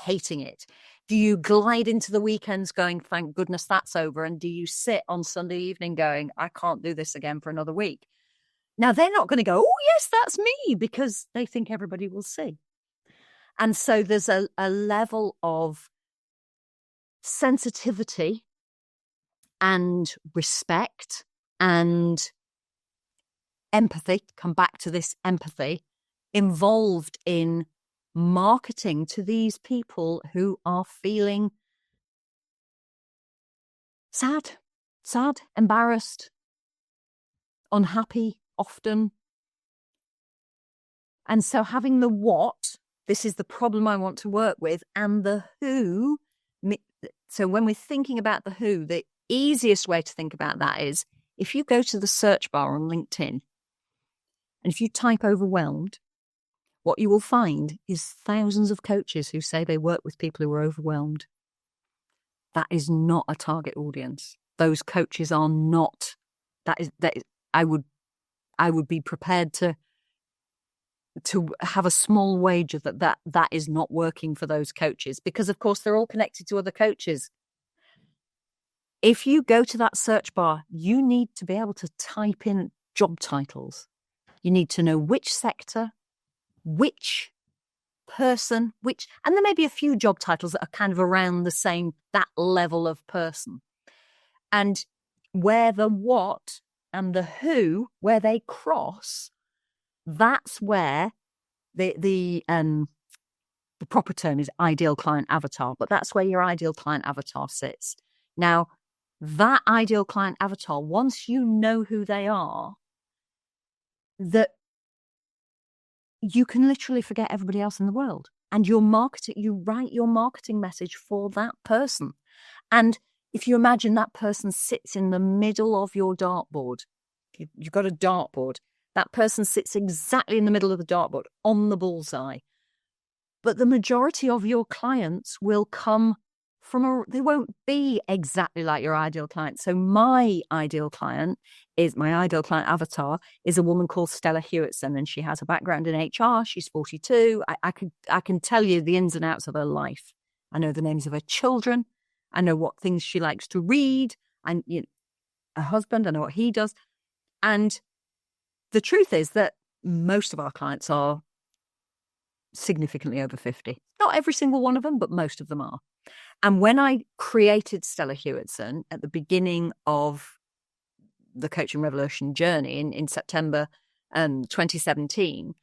hating it? Do you glide into the weekends going, thank goodness that's over? And do you sit on Sunday evening going, I can't do this again for another week? Now, they're not going to go, oh, yes, that's me, because they think everybody will see. And so there's a level of sensitivity and respect and empathy, come back to this empathy, involved in marketing to these people who are feeling sad, embarrassed, unhappy often. And so having the what, this is the problem I want to work with, and the who. So when we're thinking about the who, the easiest way to think about that is if you go to the search bar on LinkedIn and if you type overwhelmed, what you will find is thousands of coaches who say they work with people who are overwhelmed. That is not a target audience. Those coaches are not. That is. I would be prepared to have a small wager that is not working for those coaches, because of course they're all connected to other coaches. If you go to that search bar, you need to be able to type in job titles. You need to know which sector, which person, and there may be a few job titles that are kind of around the same, that level of person. And where the what and the who, where they cross, that's where the proper term is ideal client avatar, but that's where your ideal client avatar sits. Now, that ideal client avatar, once you know who they are, that you can literally forget everybody else in the world, and you write your marketing message for that person. And if you imagine that person sits in the middle of your dartboard, you've got a dartboard, that person sits exactly in the middle of the dartboard on the bullseye. But the majority of your clients will come they won't be exactly like your ideal client. So my ideal client avatar is a woman called Stella Hewitson, and she has a background in HR. She's 42. I can tell you the ins and outs of her life. I know the names of her children. I know what things she likes to read. And her husband, I know what he does. And the truth is that most of our clients are significantly over 50. Not every single one of them, but most of them are. And when I created Stella Hewitson at the beginning of the Coaching Revolution journey in September 2017,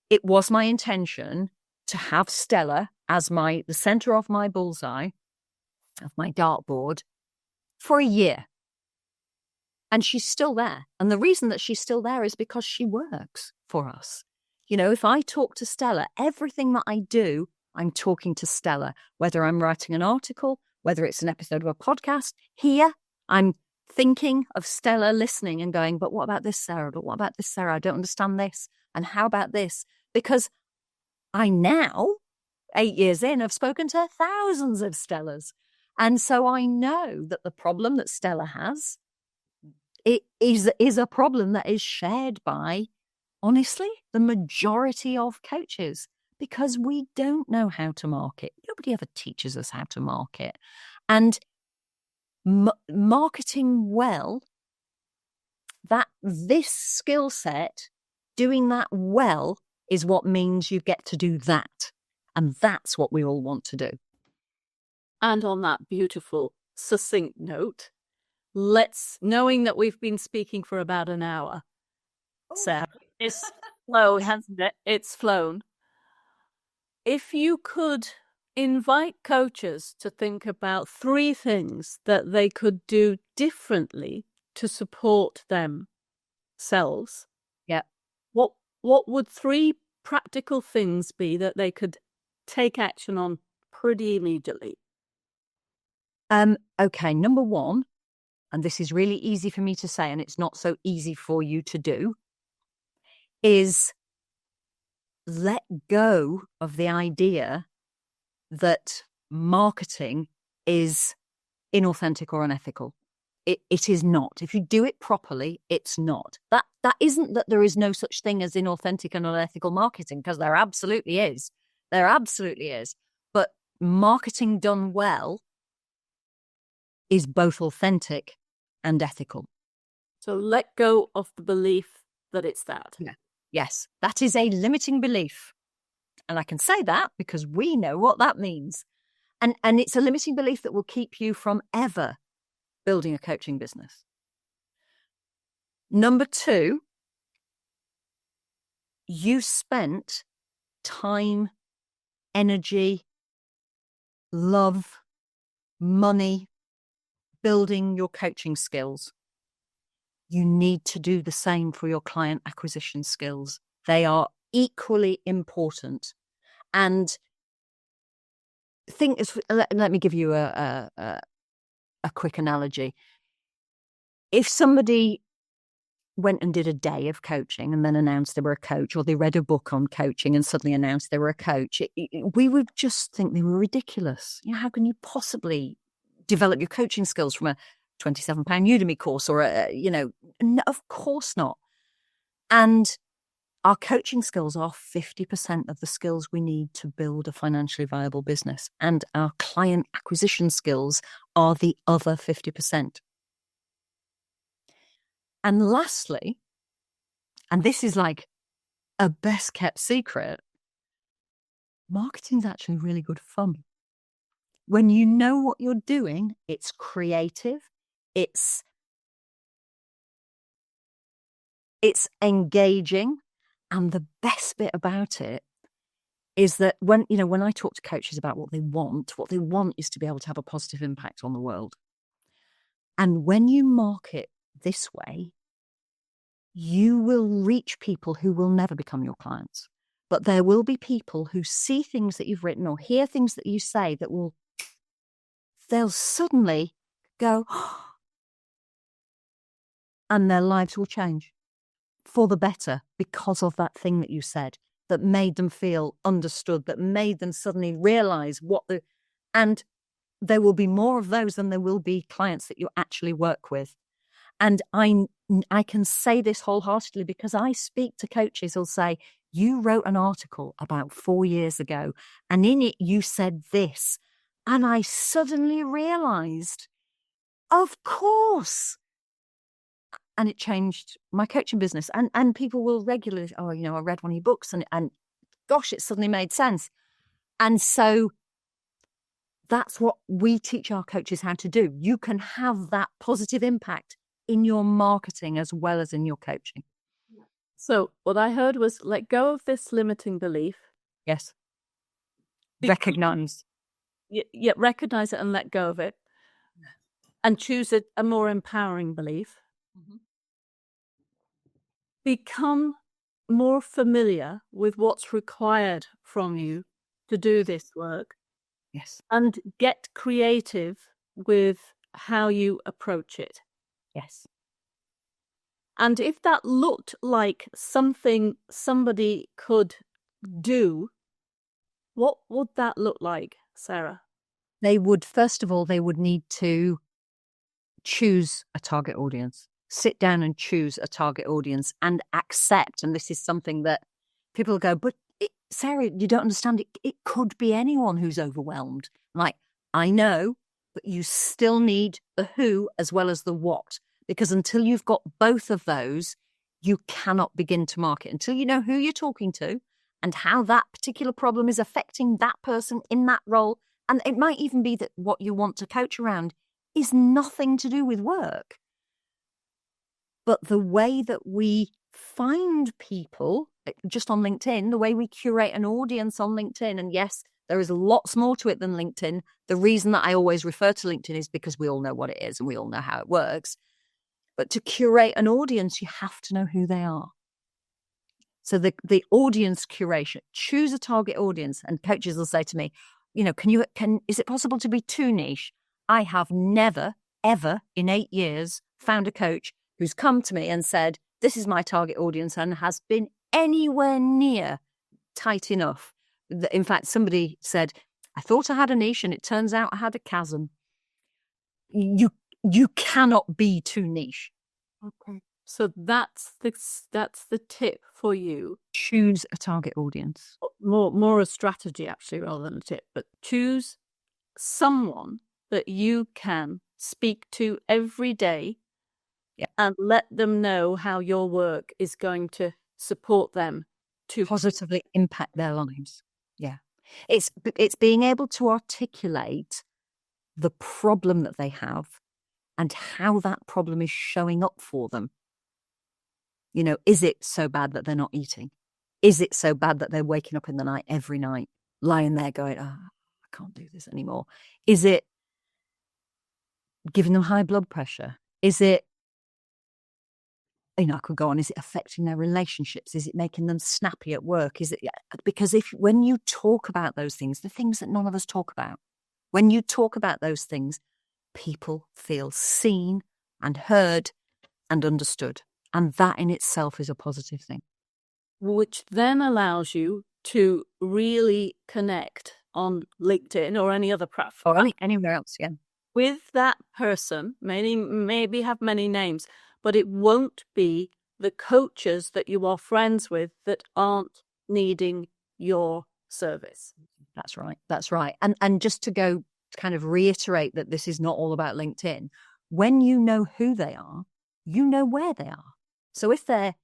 it was my intention to have Stella as the center of my bullseye, of my dartboard, for a year. And she's still there. And the reason that she's still there is because she works for us. If I talk to Stella, everything that I do, I'm talking to Stella, whether I'm writing an article, whether it's an episode of a podcast. Here, I'm thinking of Stella, listening and going, but what about this, Sarah? But what about this, Sarah? I don't understand this. And how about this? Because I now, 8 years in, have spoken to thousands of Stellas. And so I know that the problem that Stella has, it is a problem that is shared by, honestly, the majority of coaches, because we don't know how to market. Nobody ever teaches us how to market. And marketing well, this skill set doing that well is what means you get to do that. And that's what we all want to do. And on that beautiful, succinct note, knowing that we've been speaking for about an hour, Sarah, it's flown, hasn't it? It's flown. If you could invite coaches to think about 3 things that they could do differently to support themselves, yeah, what would 3 practical things be that they could take action on pretty immediately? Okay, number 1, and this is really easy for me to say, and it's not so easy for you to do, is let go of the idea that marketing is inauthentic or unethical. It is not. If you do it properly, it's not. That isn't that there is no such thing as inauthentic and unethical marketing, because there absolutely is. There absolutely is. But marketing done well is both authentic and ethical. So let go of the belief that it's that. Yeah. Yes, that is a limiting belief. And I can say that because we know what that means. And it's a limiting belief that will keep you from ever building a coaching business. Number 2, you spent time, energy, love, money building your coaching skills. You need to do the same for your client acquisition skills. They are equally important. And let me give you a quick analogy. If somebody went and did a day of coaching and then announced they were a coach, or they read a book on coaching and suddenly announced they were a coach, we would just think they were ridiculous. How can you possibly develop your coaching skills from a £27 Udemy course or no, of course not. And our coaching skills are 50% of the skills we need to build a financially viable business. And our client acquisition skills are the other 50%. And lastly, and this is like a best kept secret, marketing's actually really good fun. When you know what you're doing, it's creative, it's engaging. And the best bit about it is that when I talk to coaches about what they want is to be able to have a positive impact on the world. And when you market this way, you will reach people who will never become your clients. But there will be people who see things that you've written or hear things that you say that they'll suddenly go, oh, and their lives will change for the better because of that thing that you said that made them feel understood, that made them suddenly realize and there will be more of those than there will be clients that you actually work with. And I can say this wholeheartedly because I speak to coaches who'll say, you wrote an article about 4 years ago and in it you said this. And I suddenly realized, of course. And it changed my coaching business. And people will regularly, I read one of your books and gosh, it suddenly made sense. And so that's what we teach our coaches how to do. You can have that positive impact in your marketing as well as in your coaching. So what I heard was let go of this limiting belief. Yes. Recognize. Yeah, recognize it and let go of it. And choose a more empowering belief. Mm-hmm. Become more familiar with what's required from you to do this work. Yes. And get creative with how you approach it. Yes. And if that looked like something somebody could do, what would that look like, Sarah? First of all, they would need to choose a target audience. Sit down and choose a target audience and accept. And this is something that people go, but Sarah, you don't understand. It could be anyone who's overwhelmed. Like, I know, but you still need the who as well as the what. Because until you've got both of those, you cannot begin to market until you know who you're talking to and how that particular problem is affecting that person in that role. And it might even be that what you want to coach around is nothing to do with work. But the way that we find people, just on LinkedIn, the way we curate an audience on LinkedIn, and yes, there is lots more to it than LinkedIn. The reason that I always refer to LinkedIn is because we all know what it is and we all know how it works. But to curate an audience, you have to know who they are. So the audience curation, choose a target audience. And coaches will say to me, is it possible to be too niche? I have never, ever in 8 years found a coach who's come to me and said, this is my target audience, and has been anywhere near tight enough. In fact, somebody said, I thought I had a niche and it turns out I had a chasm. You cannot be too niche. Okay. So that's the tip for you. Choose a target audience. More a strategy, actually, rather than a tip. But choose someone that you can speak to every day, and let them know how your work is going to support them to positively impact their lives. Yeah. It's being able to articulate the problem that they have and how that problem is showing up for them. Is it so bad that they're not eating? Is it so bad that they're waking up in the night every night, lying there going, I can't do this anymore? Is it giving them high blood pressure? Is it, I could go on, is it affecting their relationships? Is it making them snappy at work? Is it, because when you talk about those things, the things that none of us talk about, when you talk about those things, people feel seen and heard and understood. And that in itself is a positive thing. Which then allows you to really connect on LinkedIn or any other platform. Or anywhere else, yeah. With that person, maybe have many names, but it won't be the coaches that you are friends with that aren't needing your service. That's right. That's right. And just to kind of reiterate that this is not all about LinkedIn. When you know who they are, you know where they are. So if they're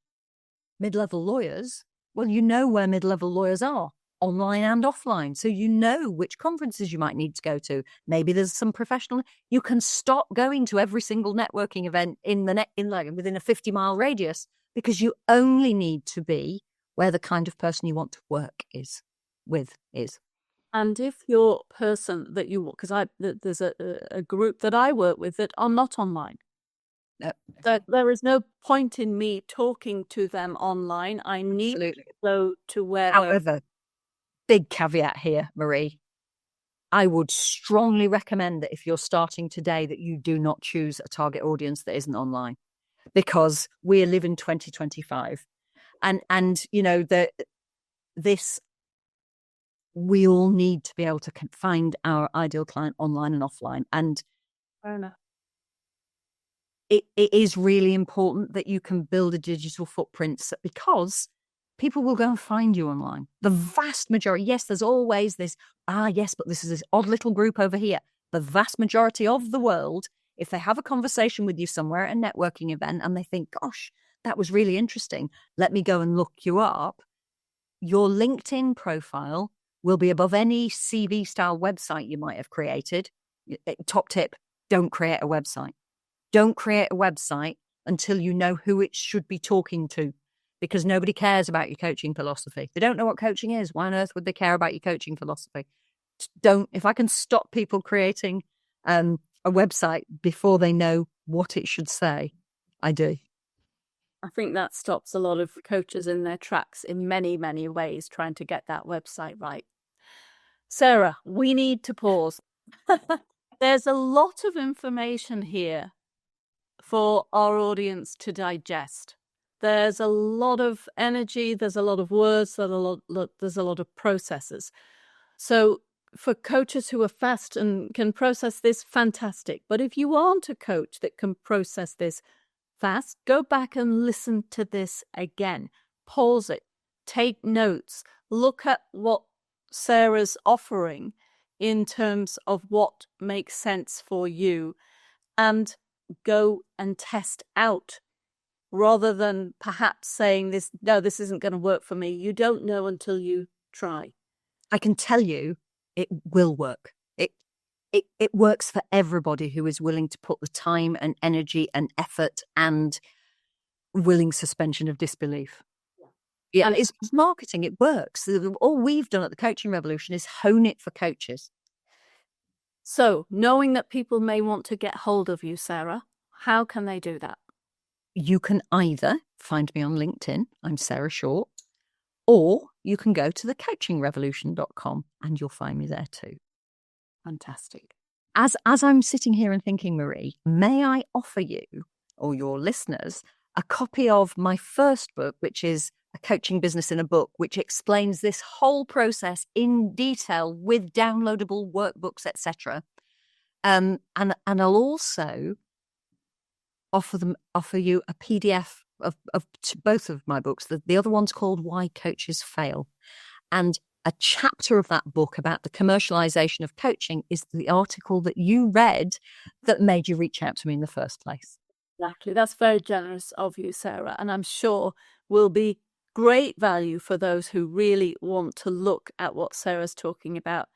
mid-level lawyers, well, you know where mid-level lawyers are, online and offline. So you know which conferences you might need to go to. Maybe there's some professional. You can stop going to every single networking event within a 50-mile radius, because you only need to be where the kind of person you want to work is. And if your person that you, because there's a group that I work with that are not online. No. There is no point in me talking to them online. I need Absolutely. to go to where. However, big caveat here, Marie. I would strongly recommend that if you're starting today, that you do not choose a target audience that isn't online, because we live in 2025, and we all need to be able to find our ideal client online and offline. And Fair enough. It is really important that you can build a digital footprint, because people will go and find you online. The vast majority, yes, there's always this, yes, but this is this odd little group over here. The vast majority of the world, if they have a conversation with you somewhere at a networking event and they think, gosh, that was really interesting, let me go and look you up, your LinkedIn profile will be above any CV style website you might have created. Top tip, don't create a website. Don't create a website until you know who it should be talking to, because nobody cares about your coaching philosophy. They don't know what coaching is. Why on earth would they care about your coaching philosophy? If I can stop people creating a website before they know what it should say, I do. I think that stops a lot of coaches in their tracks in many, many ways, trying to get that website right. Sarah, we need to pause. There's a lot of information here for our audience to digest. There's a lot of energy, there's a lot of words, there's a lot of processes. So for coaches who are fast and can process this, fantastic. But if you aren't a coach that can process this fast, go back and listen to this again. Pause it, take notes, look at what Sarah's offering in terms of what makes sense for you, and go and test out rather than perhaps saying this, no, this isn't going to work for me. You don't know until you try. I can tell you it will work. It works for everybody who is willing to put the time and energy and effort and willing suspension of disbelief. Yeah, and it's marketing. It works. All we've done at the Coaching Revolution is hone it for coaches. So, knowing that people may want to get hold of you, Sarah, how can they do that? You can either find me on LinkedIn, I'm Sarah Short, or you can go to thecoachingrevolution.com and you'll find me there too. Fantastic. As I'm sitting here and thinking, Marie, may I offer you or your listeners a copy of my first book, which is A Coaching Business in a Book, which explains this whole process in detail with downloadable workbooks, etc. And I'll also offer you a PDF of both of my books. The other one's called Why Coaches Fail. And a chapter of that book about the commercialization of coaching is the article that you read that made you reach out to me in the first place. Exactly. That's very generous of you, Sarah. And I'm sure will be great value for those who really want to look at what Sarah's talking about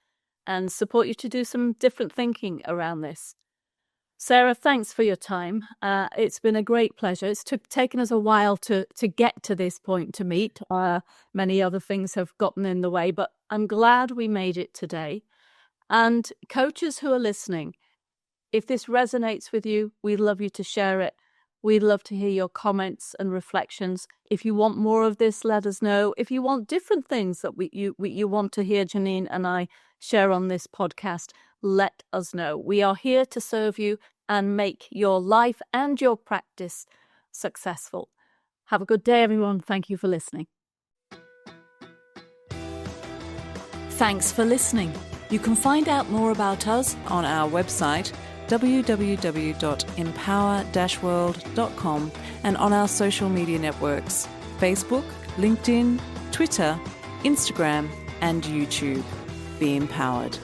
and support you to do some different thinking around this. Sarah, thanks for your time. It's been a great pleasure. It's taken us a while to get to this point to meet. Many other things have gotten in the way, but I'm glad we made it today. And coaches who are listening, if this resonates with you, we'd love you to share it. We'd love to hear your comments and reflections. If you want more of this, let us know. If you want different things that you want to hear Janine and I share on this podcast, let us know. We are here to serve you and make your life and your practice successful. Have a good day, everyone. Thank you for listening. Thanks for listening. You can find out more about us on our website, www.empower-world.com, and on our social media networks, Facebook, LinkedIn, Twitter, Instagram, and YouTube. Be empowered.